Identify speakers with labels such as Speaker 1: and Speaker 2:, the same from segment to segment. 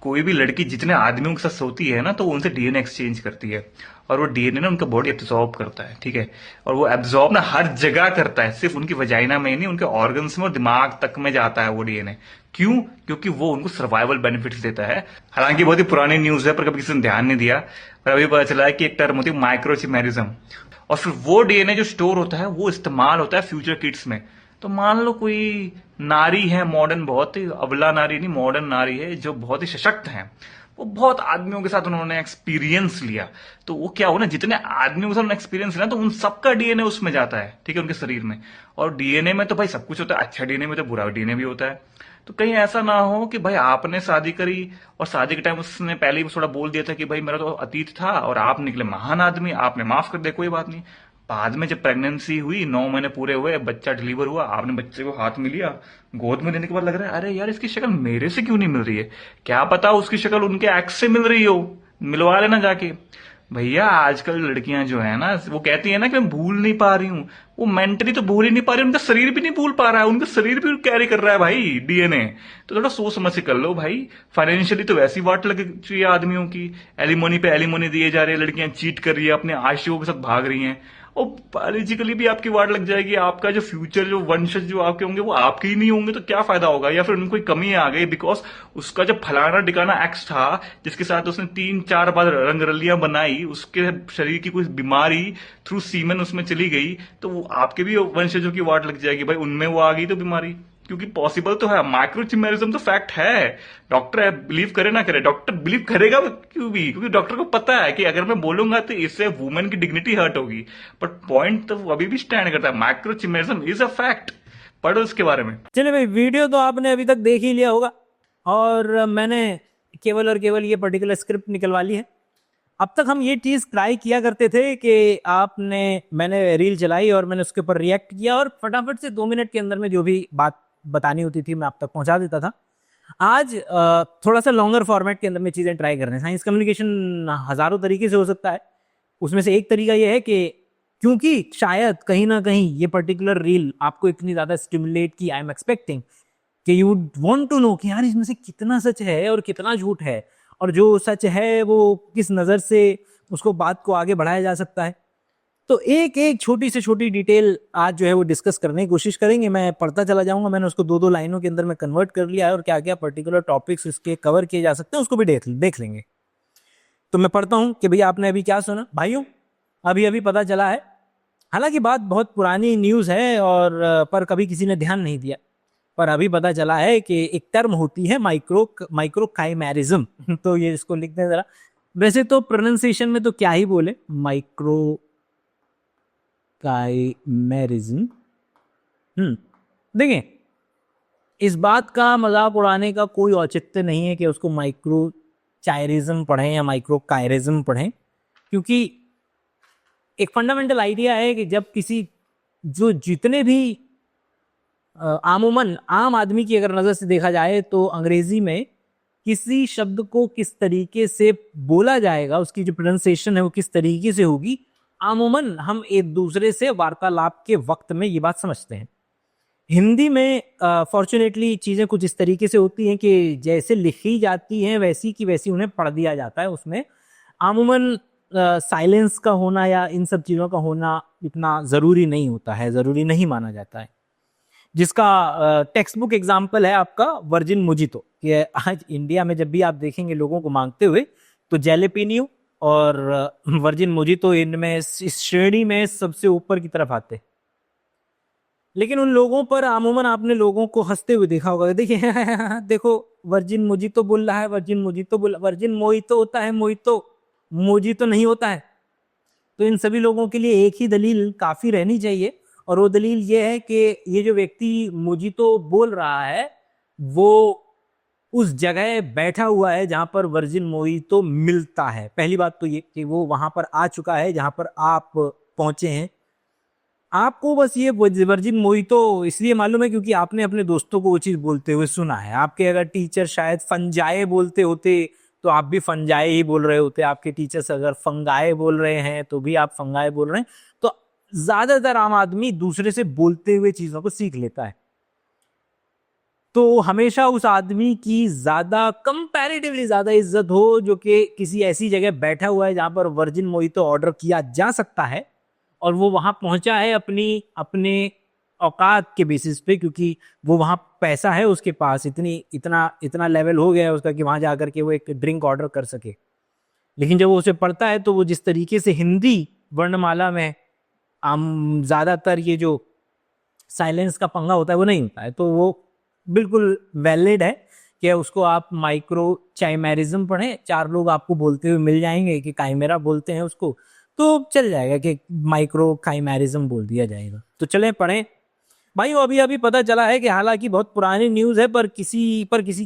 Speaker 1: कोई भी लड़की जितने आदमियों के साथ सोती है ना तो वो उनसे डीएनए एक्सचेंज करती है, और वो डीएनए ना उनका बॉडी एब्जॉर्ब करता है, ठीक है। और वो एब्जॉर्ब ना हर जगह करता है, सिर्फ उनकी वजाइना में ही नहीं, उनके ऑर्गन्स में और दिमाग तक में जाता है वो डीएनए। क्यों? क्योंकि वो उनको सर्वाइवल बेनिफिट्स देता है। हालांकि बहुत ही पुरानी न्यूज है, पर कभी किसी ने ध्यान नहीं दिया। पर अभी पता चला है कि एक टर्म होती है माइक्रोचिमेरिज्म, और फिर वो डीएनए जो स्टोर होता है वो इस्तेमाल होता है फ्यूचर किड्स में। तो मान लो कोई नारी है मॉडर्न, बहुत ही अबला नारी नहीं, मॉडर्न नारी है जो बहुत ही सशक्त है, वो बहुत आदमियों के साथ उन्होंने एक्सपीरियंस लिया, तो वो क्या हो ना, जितने आदमियों के साथ उन्होंने एक्सपीरियंस लिया तो उन सबका डीएनए उसमें जाता है, ठीक है, उनके शरीर में। और डीएनए में तो भाई सब कुछ होता है, अच्छा डीएनए में तो बुरा डीएनए भी होता है। तो कहीं ऐसा ना हो कि भाई आपने शादी करी और शादी के टाइम उसने पहले ही थोड़ा बोल दिया था कि भाई मेरा तो अतीत था और आप निकले महान आदमी, आपने माफ कर दिया, कोई बात नहीं। बाद में जब प्रेगनेंसी हुई, 9 महीने पूरे हुए, बच्चा डिलीवर हुआ, आपने बच्चे को हाथ में लिया, गोद में लेने के बाद लग रहा है अरे यार इसकी शक्ल मेरे से क्यों नहीं मिल रही है, क्या पता उसकी शक्ल उनके एक्स से मिल रही हो, मिलवा लेना जाके। भैया आजकल लड़कियां जो है ना वो कहती है ना कि मैं भूल नहीं पा रही हूँ, वो मेंटली तो भूल ही नहीं पा रही, उनका शरीर भी नहीं भूल पा रहा है, उनका शरीर भी कैरी कर रहा है भाई डीएनए। तो थोड़ा सोच समझ के कर लो भाई। फाइनेंशियली तो वैसी वाट लग चाहिए आदमियों की, एलिमोनी पे एलिमोनी दिए जा रहे हैं, लड़कियां चीट कर रही है, अपने आशिकों के साथ भाग रही हैं, और बायोलॉजिकली भी आपकी वाट लग जाएगी, आपका जो फ्यूचर जो वंशज जो आपके होंगे वो आपके ही नहीं होंगे, तो क्या फायदा होगा। या फिर उनको कोई कमी आ गई बिकॉज उसका जो फलाना डिकाना एक्स था जिसके साथ उसने 3-4 बार रंगरलियां बनाई, उसके शरीर की कोई बीमारी थ्रू सीमन उसमें चली गई, तो वो आपके भी वंशजों की वाट लग जाएगी भाई, उनमें वो आ गई तो बीमारी। क्योंकि पॉसिबल तो है, माइक्रोचिमेरिज्म तो फैक्ट है। डॉक्टर बिलीव करे ना करे, डॉक्टर बिलीव करेगा क्यों भी, क्योंकि डॉक्टर को पता है कि अगर मैं बोलूंगा तो इससे वुमेन की डिग्निटी हर्ट होगी। बट पॉइंट तो अभी भी स्टैंड करता है, माइक्रोचिमेरिज्म इज अ फैक्ट। पढ़ो इसके बारे में।
Speaker 2: चलिए भाई, वीडियो तो आपने अभी तक देख ही लिया होगा, और मैंने केवल और केवल ये पर्टिकुलर स्क्रिप्ट निकलवा ली है। अब तक हम ये चीज ट्राई किया करते थे कि मैंने रील चलाई और मैंने उसके ऊपर रिएक्ट किया और फटाफट से 2 मिनट के अंदर में जो भी बात बतानी होती थी मैं आप तक पहुंचा देता था। आज थोड़ा सा लॉन्गर फॉर्मेट के अंदर में चीजें ट्राई कर रहे हैं। साइंस कम्युनिकेशन हजारों तरीके से हो सकता है, उसमें से एक तरीका यह है कि क्योंकि शायद कहीं ना कहीं ये पर्टिकुलर रील आपको इतनी ज्यादा स्टिमुलेट की, आई एम एक्सपेक्टिंग कि यू वांट टू नो कि यार इसमें से कितना सच है और कितना झूठ है, और जो सच है वो किस नजर से उसको बात को आगे बढ़ाया जा सकता है। तो एक एक छोटी से छोटी डिटेल आज जो है वो डिस्कस करने की कोशिश करेंगे। मैं पढ़ता चला जाऊंगा, मैंने उसको 2-2 लाइनों के अंदर में कन्वर्ट कर लिया है, और क्या क्या पर्टिकुलर टॉपिक्स इसके कवर किए जा सकते हैं उसको भी देख लेंगे। तो मैं पढ़ता हूं कि भैया आपने अभी क्या सुना भाइयों। अभी अभी पता चला है, हालांकि बात बहुत पुरानी न्यूज है और पर कभी किसी ने ध्यान नहीं दिया, पर अभी पता चला है कि एक टर्म होती है माइक्रोकाइमेरिज्म तो ये इसको लिखते हैं जरा। वैसे तो प्रोनाउंसिएशन में तो क्या ही बोले, माइक्रोकाइमेरिज्म। देखिए, इस बात का मजाक उड़ाने का कोई औचित्य नहीं है कि उसको माइक्रो चायरिज्म पढ़ें या माइक्रो कायरिज्म पढ़ें, क्योंकि एक फंडामेंटल आइडिया है कि जब किसी जो जितने भी आमूमन आम आदमी की अगर नजर से देखा जाए तो अंग्रेजी में किसी शब्द को किस तरीके से बोला जाएगा, उसकी जो प्रोनाउंसिएशन है वो किस तरीके से होगी, आमूमन हम एक दूसरे से वार्तालाप के वक्त में ये बात समझते हैं। हिंदी में फॉर्चुनेटली चीजें कुछ इस तरीके से होती हैं कि जैसे लिखी जाती हैं वैसी की वैसी उन्हें पढ़ दिया जाता है। उसमें आमूमन साइलेंस का होना या इन सब चीजों का होना इतना जरूरी नहीं होता है, जरूरी नहीं माना जाता है। जिसका टेक्स्ट बुक एग्जाम्पल है आपका वर्जिन मोजितो, कि आज इंडिया में जब भी आप देखेंगे लोगों को मांगते हुए तो जैलेपिनियो और वर्जिन मोजितो इनमें इस श्रेणी में सबसे ऊपर की तरफ आते। लेकिन उन लोगों पर आमूमन आपने लोगों को हंसते हुए देखा होगा, देखिए देखो वर्जिन मोजितो बोल रहा है, वर्जिन मोजितो बोल, वर्जिन मोइतो होता है, मोइतो मोजितो नहीं होता है। तो इन सभी लोगों के लिए एक ही दलील काफी रहनी चाहिए, और वो दलील ये है कि ये जो व्यक्ति मोजितो बोल रहा है वो उस जगह बैठा हुआ है जहां पर वर्जिन मोजितो मिलता है। पहली बात तो ये कि वो वहां पर आ चुका है जहां पर आप पहुंचे हैं। आपको बस ये वर्जिन मोजितो इसलिए मालूम है क्योंकि आपने अपने दोस्तों को वो चीज बोलते हुए सुना है। आपके अगर टीचर शायद फंजाए बोलते होते तो आप भी फंजाए ही बोल रहे होते, आपके टीचर्स अगर फंगाए बोल रहे हैं तो भी आप फंगाए बोल रहे हैं। तो ज्यादातर आम आदमी दूसरे से बोलते हुए चीजों को सीख लेता है। तो हमेशा उस आदमी की ज्यादा, कंपैरेटिवली ज्यादा इज्जत हो जो कि किसी ऐसी जगह बैठा हुआ है जहां पर वर्जिन मोहितो ऑर्डर किया जा सकता है और वो वहां पहुंचा है अपनी अपने औकात के बेसिस पे, क्योंकि वो वहां पैसा है उसके पास, इतनी इतना इतना लेवल हो गया है उसका कि वहां जाकर के वो एक ड्रिंक ऑर्डर कर सके। लेकिन जब वो उसे पढ़ता है तो वो जिस तरीके से हिंदी वर्णमाला में आम ज्यादातर ये जो साइलेंस का पंगा होता है वो नहीं होता है, तो वो बिल्कुल वैलिड है कि उसको आप माइक्रो चाइमेरिज्म पढ़ें। 4 लोग आपको बोलते हुए मिल जाएंगे कि काइमेरा बोलते हैं उसको, तो चल जाएगा कि माइक्रो काइमेरिज्म बोल दिया जाएगा। तो चलें पढ़ें भाई। वो अभी अभी पता चला है कि हालांकि बहुत पुरानी न्यूज़ है पर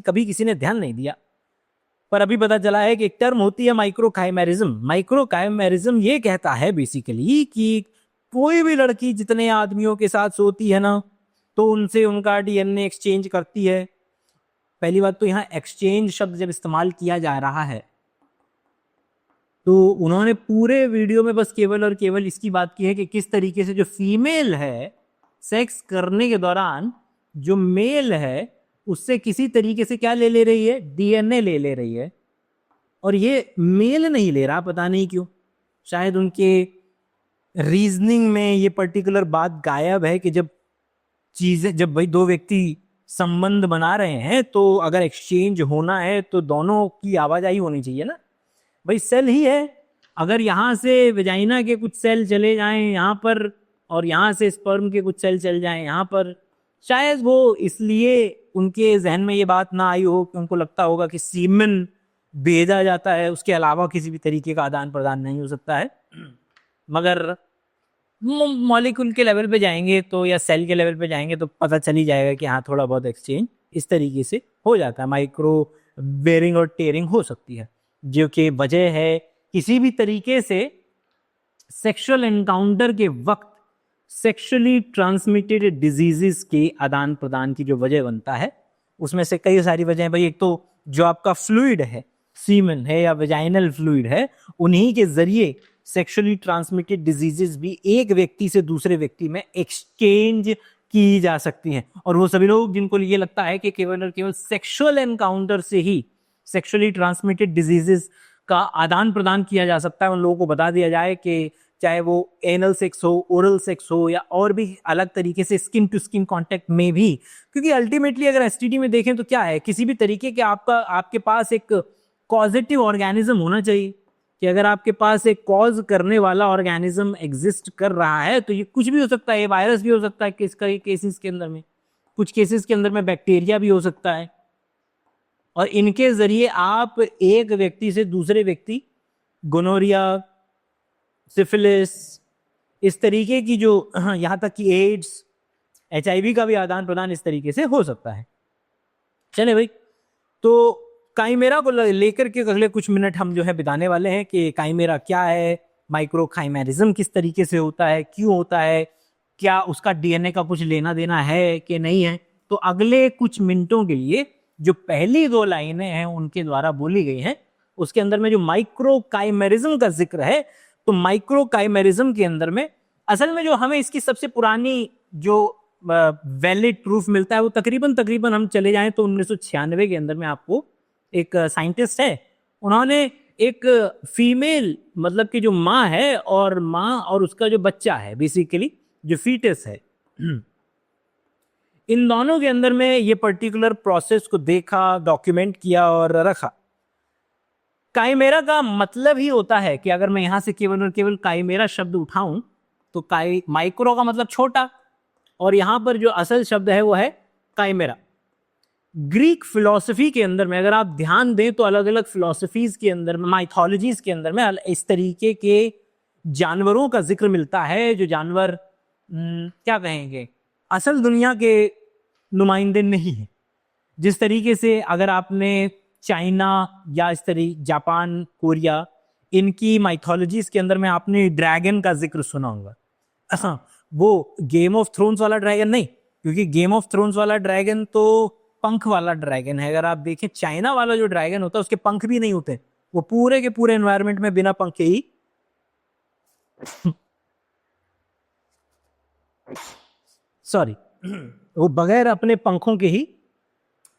Speaker 2: कभी किसी ने ध्यान नहीं दिया, पर अभी पता चला है कि एक टर्म होती है माइक्रो काइमेरिज्म। माइक्रो काइमेरिज्म ये कहता है बेसिकली कि कोई भी लड़की जितने आदमियों के साथ सोती है ना, तो उनसे उनका डीएनए एक्सचेंज करती है। पहली बात तो यहाँ एक्सचेंज शब्द जब इस्तेमाल किया जा रहा है तो उन्होंने पूरे वीडियो में बस केवल और केवल इसकी बात की है कि किस तरीके से जो फीमेल है सेक्स करने के दौरान जो मेल है उससे किसी तरीके से क्या ले रही है, डीएनए ले रही है। और ये मेल नहीं ले रहा, पता नहीं क्यों, शायद उनके रीजनिंग में ये पर्टिकुलर बात गायब है कि जब भाई 2 व्यक्ति संबंध बना रहे हैं तो अगर एक्सचेंज होना है तो दोनों की आवाजाही होनी चाहिए ना। भाई सेल ही है, अगर यहाँ से वेजाइना के कुछ सेल चले जाएं यहाँ पर और यहाँ से स्पर्म के कुछ सेल चल जाएं यहाँ पर, शायद वो इसलिए उनके जहन में ये बात ना आई हो कि उनको लगता होगा कि सीमन भेजा जाता है, उसके अलावा किसी भी तरीके का आदान प्रदान नहीं हो सकता है। मगर मॉलिक्यूल के लेवल पे जाएंगे तो या सेल के लेवल पे जाएंगे तो पता चल ही जाएगा कि हाँ थोड़ा बहुत एक्सचेंज इस तरीके से हो जाता है, माइक्रो बेरिंग और टेयरिंग हो सकती है, जो कि वजह है किसी भी तरीके से सेक्सुअल एनकाउंटर के वक्त सेक्सुअली ट्रांसमिटेड डिजीजेस के आदान प्रदान की जो वजह बनता है उसमें से कई सारी वजह भाई। एक तो जो आपका फ्लूइड है, सीमन है या वेजाइनल फ्लूइड है, उन्हीं के जरिए सेक्सुअली ट्रांसमिटेड डिजीजेस भी एक व्यक्ति से दूसरे व्यक्ति में एक्सचेंज की जा सकती हैं। और वो सभी लोग जिनको ये लगता है कि केवल और केवल सेक्सुअल एनकाउंटर से ही सेक्सुअली ट्रांसमिटेड डिजीजेस का आदान प्रदान किया जा सकता है, उन लोगों को बता दिया जाए कि चाहे वो एनल सेक्स हो, ओरल सेक्स हो या और भी अलग तरीके से स्किन टू स्किन कांटेक्ट में भी, क्योंकि अल्टीमेटली अगर एसटीडी में देखें तो क्या है, किसी भी तरीके के आपके पास एक कॉजेटिव ऑर्गेनिज्म होना चाहिए कि अगर आपके पास एक कॉज करने वाला ऑर्गेनिज्म एग्जिस्ट कर रहा है तो ये कुछ भी हो सकता है, ये वायरस भी हो सकता है किसका केसेस के अंदर में, कुछ केसेस के अंदर में बैक्टीरिया भी हो सकता है। और इनके जरिए आप एक व्यक्ति से दूसरे व्यक्ति गोनोरिया, सिफिलिस, इस तरीके की जो यहाँ तक कि एड्स, एचआईवी का भी आदान प्रदान इस तरीके से हो सकता है। चले भाई, तो काइमेरा को लेकर के अगले कुछ मिनट हम जो है बिताने वाले हैं कि काइमेरा क्या है, माइक्रो काइमेरिज्म किस तरीके से होता है, क्यों होता है, क्या उसका डीएनए का कुछ लेना देना है कि नहीं है। तो अगले कुछ मिनटों के लिए जो पहली 2 लाइनें हैं उनके द्वारा बोली गई हैं, उसके अंदर में जो माइक्रो काइमेरिज्म का जिक्र है, तो माइक्रो काइमेरिज्म के अंदर में असल में जो हमें इसकी सबसे पुरानी जो वैलिड प्रूफ मिलता है वो तकरीबन हम चले जाएं तो 1996 के अंदर में आपको एक साइंटिस्ट है, उन्होंने एक फीमेल मतलब कि जो माँ है और उसका जो बच्चा है, बेसिकली जो फीटस है, इन दोनों के अंदर में ये पर्टिकुलर प्रोसेस को देखा, डॉक्यूमेंट किया और रखा। काइमेरा का मतलब ही होता है कि अगर मैं यहां से केवल और केवल काइमेरा शब्द उठाऊं तो माइक्रो का मतलब छोटा, और यहां पर जो असल शब्द है वो है काइमेरा। ग्रीक फिलॉसफी के अंदर में अगर आप ध्यान दें तो अलग अलग फिलॉसफीज के अंदर में, माइथोलॉजीज के अंदर में इस तरीके के जानवरों का जिक्र मिलता है जो जानवर क्या कहेंगे, असल दुनिया के नुमाइंदे नहीं है। जिस तरीके से अगर आपने चाइना या इस तरीके जापान, कोरिया, इनकी माइथोलॉजीज के अंदर में आपने ड्रैगन का जिक्र सुना होगा, वो गेम ऑफ थ्रोन्स वाला ड्रैगन नहीं, क्योंकि गेम ऑफ थ्रोन्स वाला ड्रैगन तो पंख वाला ड्रैगन है। अगर आप देखें चाइना वाला जो ड्रैगन होता है उसके पंख भी नहीं होते, वो पूरे के पूरे एनवायरनमेंट में बिना पंख के ही सॉरी वो बगैर अपने पंखों के ही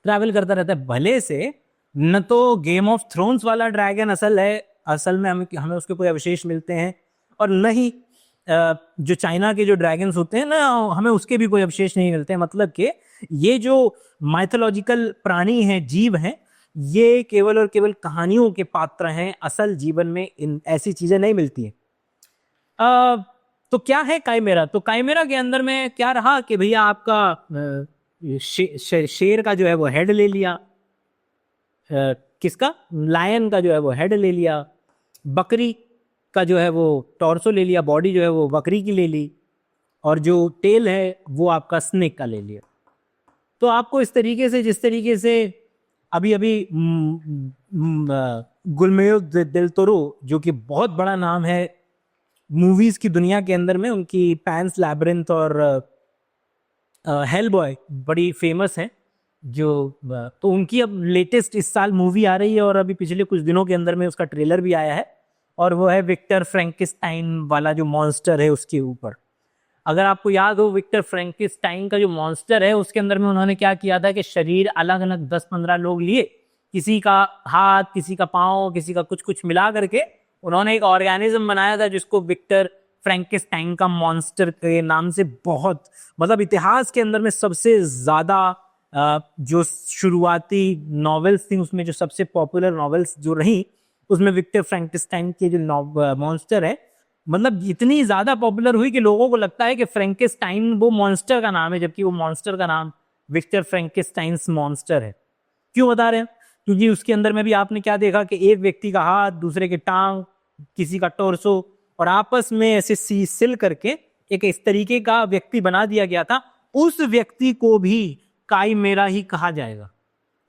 Speaker 2: ट्रैवल करता रहता है। भले से न तो गेम ऑफ थ्रोन्स वाला ड्रैगन असल है, असल में हमें हमें उसके कोई अवशेष मिलते हैं, और न ही जो चाइना के जो ड्रैगन्स होते हैं ना, हमें उसके भी कोई अवशेष नहीं मिलते हैं। मतलब कि ये जो माइथोलॉजिकल प्राणी हैं, जीव हैं, ये केवल और केवल कहानियों के पात्र हैं, असल जीवन में इन ऐसी चीजें नहीं मिलती हैं। तो क्या है काइमेरा? तो काइमेरा के अंदर में क्या रहा कि भैया आपका शेर का जो है वो हेड ले लिया, किसका, लायन का जो है वो हेड ले लिया, बकरी का जो है वो टॉर्सो ले लिया, बॉडी जो है वो बकरी की ले ली, और जो टेल है वो आपका स्नेक का ले लिया। तो आपको इस तरीके से, जिस तरीके से अभी अभी गुलमेयो देल तोरो, जो कि बहुत बड़ा नाम है मूवीज की दुनिया के अंदर में, उनकी पैंस लैब्रिंथ और हेल बॉय बड़ी फेमस है, जो तो उनकी अब लेटेस्ट इस साल मूवी आ रही है, और अभी पिछले कुछ दिनों के अंदर में उसका ट्रेलर भी आया है, और वो है विक्टर फ्रैंकेस्टाइन वाला जो मॉन्स्टर है उसके ऊपर। अगर आपको याद हो, विक्टर फ्रैंकेस्टाइन का जो मॉन्स्टर है उसके अंदर में उन्होंने क्या किया था कि शरीर अलग अलग 10-15 लोग लिए, किसी का हाथ, किसी का पाँव, किसी का कुछ कुछ मिला करके उन्होंने एक ऑर्गेनिज्म बनाया था जिसको विक्टर फ्रैंकेस्टाइन का मॉन्स्टर के नाम से, बहुत मतलब इतिहास के अंदर में सबसे ज्यादा जो शुरुआती नॉवेल्स थी उसमें जो सबसे पॉपुलर नॉवेल्स जो रही, उसमें विक्टर फ्रैंकेस्टाइन के जो मॉन्स्टर है, मतलब इतनी ज्यादा पॉपुलर हुई कि लोगों को लगता है कि फ्रैंकेस्टाइन वो मॉन्स्टर का नाम है, जबकि वो मॉन्स्टर का नाम विक्टर फ्रैंकेस्टाइन्स मॉन्स्टर है। क्यों बता रहे हैं? क्योंकि उसके अंदर में भी आपने क्या देखा कि एक व्यक्ति का हाथ, दूसरे के टांग, किसी का टोर्सो, और आपस में ऐसे सिल करके एक इस तरीके का व्यक्ति बना दिया गया था। उस व्यक्ति को भी काइमेरा ही कहा जाएगा,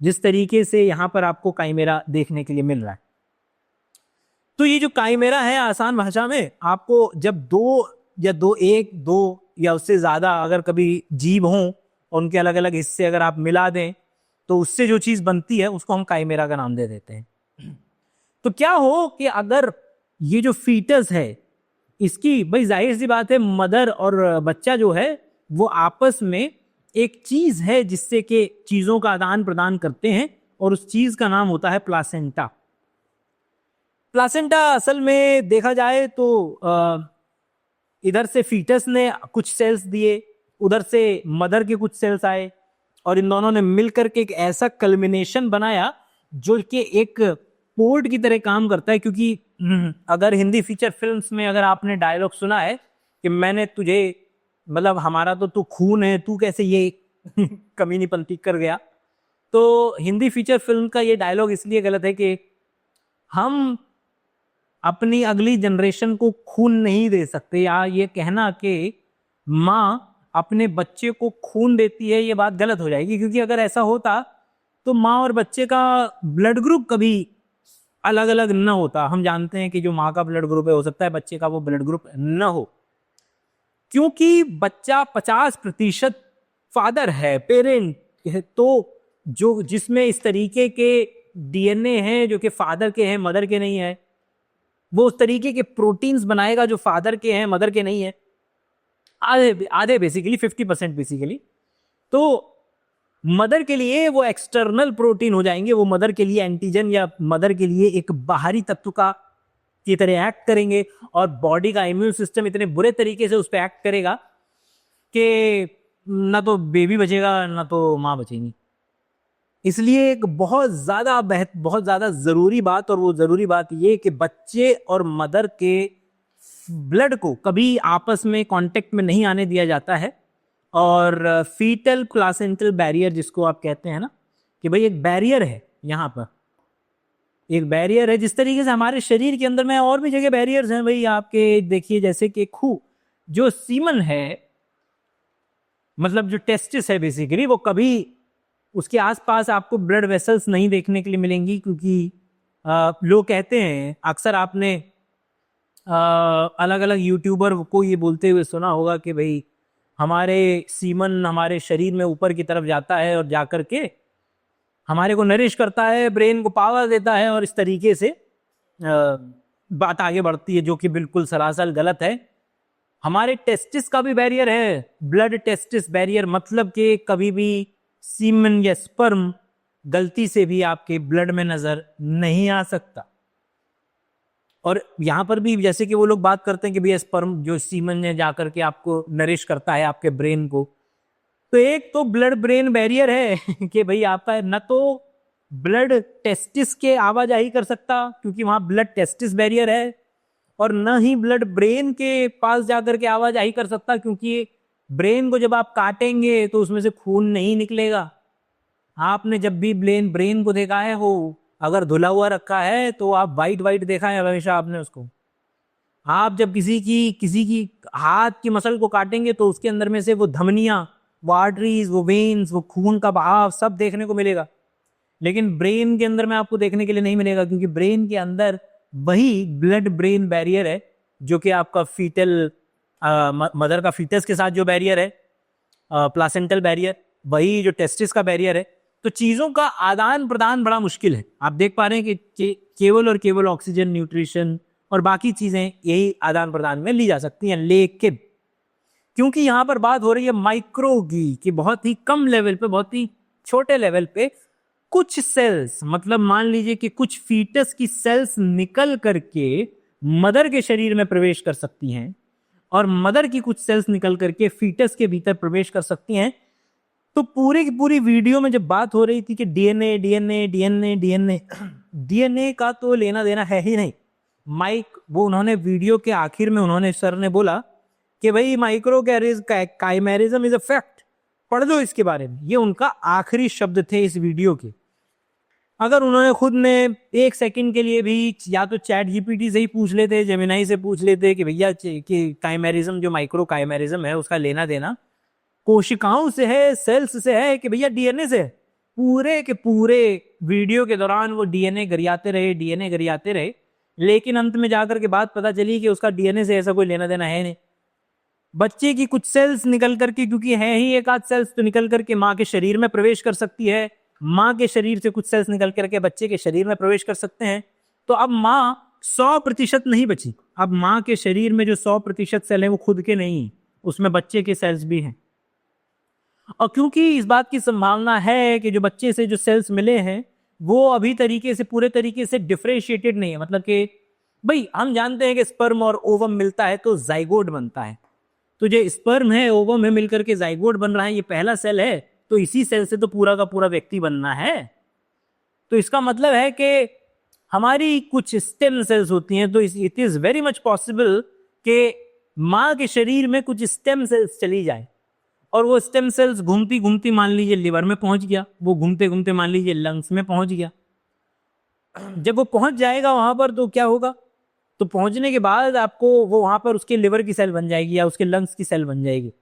Speaker 2: जिस तरीके से यहां पर आपको काइमेरा देखने के लिए मिल रहा है। तो ये जो काइमेरा है, आसान भाषा में आपको जब दो या उससे ज्यादा अगर कभी जीव हों और उनके अलग अलग हिस्से अगर आप मिला दें, तो उससे जो चीज बनती है उसको हम काइमेरा का नाम दे देते हैं। तो क्या हो कि अगर ये जो फीटस है, इसकी भाई जाहिर सी बात है, मदर और बच्चा जो है वो आपस में एक चीज है जिससे कि चीजों का आदान प्रदान करते हैं, और उस चीज का नाम होता है प्लासेंटा। प्लासेंटा असल में देखा जाए तो इधर से फीटस ने कुछ सेल्स दिए, उधर से मदर के कुछ सेल्स आए, और इन दोनों ने मिलकर के एक ऐसा कल्मिनेशन बनाया जो कि एक पोर्ट की तरह काम करता है। क्योंकि अगर हिंदी फीचर फिल्म्स में अगर आपने डायलॉग सुना है कि मैंने तुझे, मतलब हमारा तो तू खून है, तू कैसे ये कमीनीपंती कर गया, तो हिंदी फीचर फिल्म का ये डायलॉग इसलिए गलत है कि हम अपनी अगली जनरेशन को खून नहीं दे सकते, या ये कहना कि माँ अपने बच्चे को खून देती है, ये बात गलत हो जाएगी। क्योंकि अगर ऐसा होता तो माँ और बच्चे का ब्लड ग्रुप कभी अलग अलग न होता। हम जानते हैं कि जो माँ का ब्लड ग्रुप है, हो सकता है बच्चे का वो ब्लड ग्रुप न हो, क्योंकि बच्चा 50% फादर है, पेरेंट है। तो जो जिसमें इस तरीके के डीएनए हैं जो कि फादर के हैं, मदर के नहीं है, वो उस तरीके के प्रोटीन्स बनाएगा जो फादर के हैं, मदर के नहीं है, आधे आधे बेसिकली 50% बेसिकली। तो मदर के लिए वो एक्सटर्नल प्रोटीन हो जाएंगे, वो मदर के लिए एंटीजन या मदर के लिए एक बाहरी तत्व का की तरह एक्ट करेंगे, और बॉडी का इम्यून सिस्टम इतने बुरे तरीके से उस पर एक्ट करेगा कि ना तो बेबी बचेगा ना तो माँ बचेगी। इसलिए एक बहुत ज़्यादा ज़रूरी बात, और वो ज़रूरी बात ये कि बच्चे और मदर के ब्लड को कभी आपस में कांटेक्ट में नहीं आने दिया जाता है। और फीटल प्लासेंटल बैरियर जिसको आप कहते हैं ना, कि भाई एक बैरियर है, यहाँ पर एक बैरियर है। जिस तरीके से हमारे शरीर के अंदर में और भी जगह बैरियर्स हैं भाई, आपके देखिए जैसे कि जो सीमन है, मतलब जो टेस्टिस है बेसिकली, वो कभी उसके आसपास आपको ब्लड वेसल्स नहीं देखने के लिए मिलेंगी। क्योंकि लोग कहते हैं, अक्सर आपने अलग अलग यूट्यूबर को ये बोलते हुए सुना होगा कि भाई हमारे सीमन हमारे शरीर में ऊपर की तरफ जाता है और जाकर के हमारे को नरिश करता है, ब्रेन को पावर देता है, और इस तरीके से बात आगे बढ़ती है, जो कि बिल्कुल सरासर गलत है। हमारे टेस्टिस का भी बैरियर है, ब्लड टेस्टिस बैरियर, मतलब कि कभी भी सीमन या स्पर्म गलती से भी आपके ब्लड में नजर नहीं आ सकता। और यहां पर भी जैसे कि वो लोग बात करते हैं कि भैया स्पर्म जो सीमन में जाकर के आपको नरिश करता है आपके ब्रेन को, तो एक तो ब्लड ब्रेन बैरियर है कि भाई आपका न तो ब्लड टेस्टिस के आवाजाही कर सकता क्योंकि वहां ब्लड टेस्टिस बैरियर है, और न ही ब्लड ब्रेन के पास जाकर के आवाजाही कर सकता क्योंकि ब्रेन को जब आप काटेंगे तो उसमें से खून नहीं निकलेगा। आपने जब भी ब्रेन को देखा है, वो अगर धुला हुआ रखा है तो आप वाइट वाइट देखा है हमेशा आपने उसको। आप जब किसी की हाथ की मसल को काटेंगे तो उसके अंदर में से वो धमनियां, वो आर्टरीज, वो वेन्स, वो खून का बहाव सब देखने को मिलेगा। लेकिन ब्रेन के अंदर में आपको देखने के लिए नहीं मिलेगा क्योंकि ब्रेन के अंदर वही ब्लड ब्रेन बैरियर है जो कि आपका फीटल मदर का फीटस के साथ जो बैरियर है, प्लासेंटल बैरियर, वही जो टेस्टिस का बैरियर है। तो चीजों का आदान प्रदान बड़ा मुश्किल है। आप देख पा रहे हैं कि केवल और केवल ऑक्सीजन, न्यूट्रिशन और बाकी चीजें यही आदान प्रदान में ली जा सकती हैं। लेकिन क्योंकि यहां पर बात हो रही है माइक्रो की, कि बहुत ही कम लेवल पे, बहुत ही छोटे लेवल पे कुछ सेल्स, मतलब मान लीजिए कि कुछ फीटस की सेल्स निकल करके मदर के शरीर में प्रवेश कर सकती हैं और मदर की कुछ सेल्स निकल करके फीटस के भीतर प्रवेश कर सकती हैं। तो पूरी की पूरी वीडियो में जब बात हो रही थी कि DNA DNA DNA DNA DNA का तो लेना देना है ही नहीं। वो उन्होंने वीडियो के आखिर में उन्होंने सर ने बोला कि भाई माइक्रो काइमेरिज्म इज अ फैक्ट, पढ़ लो इसके बारे में। ये उनका आखिरी शब्द थे इस वीडियो के। अगर उन्होंने खुद ने एक सेकंड के लिए भी या तो चैट जीपीटी से ही पूछ लेते, जेमिनाई से पूछ लेते कि भैया कि काइमेरिज्म, जो माइक्रो काइमेरिज्म है उसका लेना देना कोशिकाओं से है, सेल्स से है कि भैया डीएनए से है, पूरे के पूरे वीडियो के दौरान वो डीएनए गरियाते रहे। लेकिन अंत में जाकर के बात पता चली कि उसका डीएनए से ऐसा कोई लेना देना है नहीं। बच्चे की कुछ सेल्स निकल करके, क्योंकि है ही एक आध सेल्स, तो निकल करके माँ के शरीर में प्रवेश कर सकती है। माँ के शरीर से कुछ सेल्स निकल करके बच्चे के शरीर में प्रवेश कर सकते हैं। तो अब माँ 100% नहीं बची। अब माँ के शरीर में जो 100% सेल है वो खुद के नहीं, उसमें बच्चे के सेल्स भी हैं। और क्योंकि इस बात की संभावना है कि जो बच्चे से जो सेल्स मिले हैं वो अभी पूरे तरीके से डिफरेंशिएटेड नहीं है, मतलब कि भाई हम जानते हैं कि स्पर्म और ओवम मिलता है तो जाइगोट बनता है। तो जो स्पर्म है, ओवम है, मिलकर के जाइगोट बन रहा है, ये पहला सेल है। तो इसी सेल से तो पूरा का पूरा व्यक्ति बनना है। तो इसका मतलब है कि हमारी कुछ स्टेम सेल्स होती हैं, तो it is very much possible कि माँ के शरीर में कुछ स्टेम सेल्स चली जाए और वो स्टेम सेल्स घूमती घूमती मान लीजिए लिवर में पहुंच गया, वो घूमते घूमते मान लीजिए लंग्स में पहुंच गया। जब वो पहुंच जाएगा वहां पर तो क्या होगा, तो पहुंचने के बाद आपको वो वहां पर उसके लिवर की सेल बन जाएगी या उसके लंग्स की सेल बन जाएगी।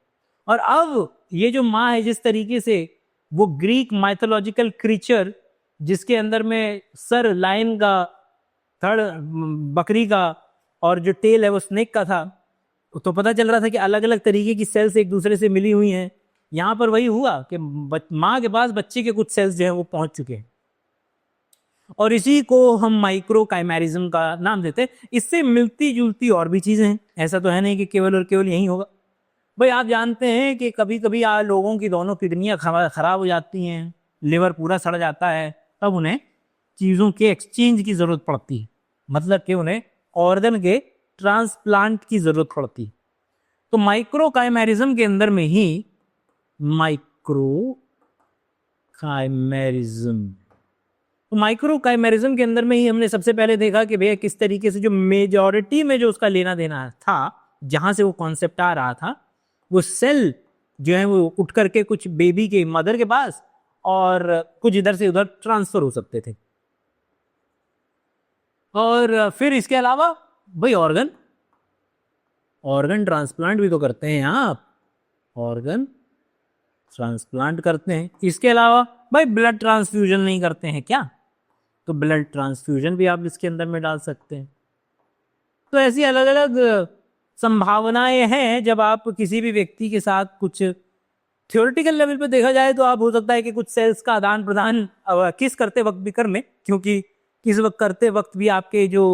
Speaker 2: और अब ये जो माँ है, जिस तरीके से वो ग्रीक माइथोलॉजिकल क्रीचर जिसके अंदर में सर लायन का, थड़ बकरी का और जो टेल है वो स्नेक का था, तो पता चल रहा था कि अलग अलग तरीके की सेल्स एक दूसरे से मिली हुई हैं। यहां पर वही हुआ कि माँ के पास बच्चे के कुछ सेल्स जो हैं वो पहुंच चुके हैं और इसी को हम माइक्रो काइमेरिज्म का नाम देते हैं। इससे मिलती जुलती और भी चीजें हैं, ऐसा तो है नहीं कि केवल और केवल यही होगा। भाई आप जानते हैं कि कभी कभी लोगों की दोनों किडनियां खराब हो जाती हैं, लिवर पूरा सड़ जाता है, तब उन्हें चीज़ों के एक्सचेंज की ज़रूरत पड़ती है, मतलब कि उन्हें ऑर्गन के ट्रांसप्लांट की ज़रूरत पड़ती है। तो माइक्रो काइमेरिज्म के अंदर में ही माइक्रो काइमेरिज्म के अंदर में ही हमने सबसे पहले देखा कि भैया किस तरीके से जो मेजॉरिटी में जो उसका लेना देना था, जहां से वो कॉन्सेप्ट आ रहा था, वो सेल जो है वो उठ करके कुछ बेबी के मदर के पास और कुछ इधर से उधर ट्रांसफर हो सकते थे। और फिर इसके अलावा भाई ऑर्गन ट्रांसप्लांट भी तो करते हैं आप, ऑर्गन ट्रांसप्लांट करते हैं। इसके अलावा भाई ब्लड ट्रांसफ्यूजन नहीं करते हैं क्या, तो ब्लड ट्रांसफ्यूजन भी आप इसके अंदर में डाल सकते हैं। तो ऐसी अलग अलग संभावनाएं हैं। जब आप किसी भी व्यक्ति के साथ कुछ थ्योरेटिकल लेवल पे देखा जाए तो आप हो सकता है कि कुछ सेल्स का आदान प्रदान किस करते वक्त भी कर लें, क्योंकि किस वक्त करते वक्त भी आपके जो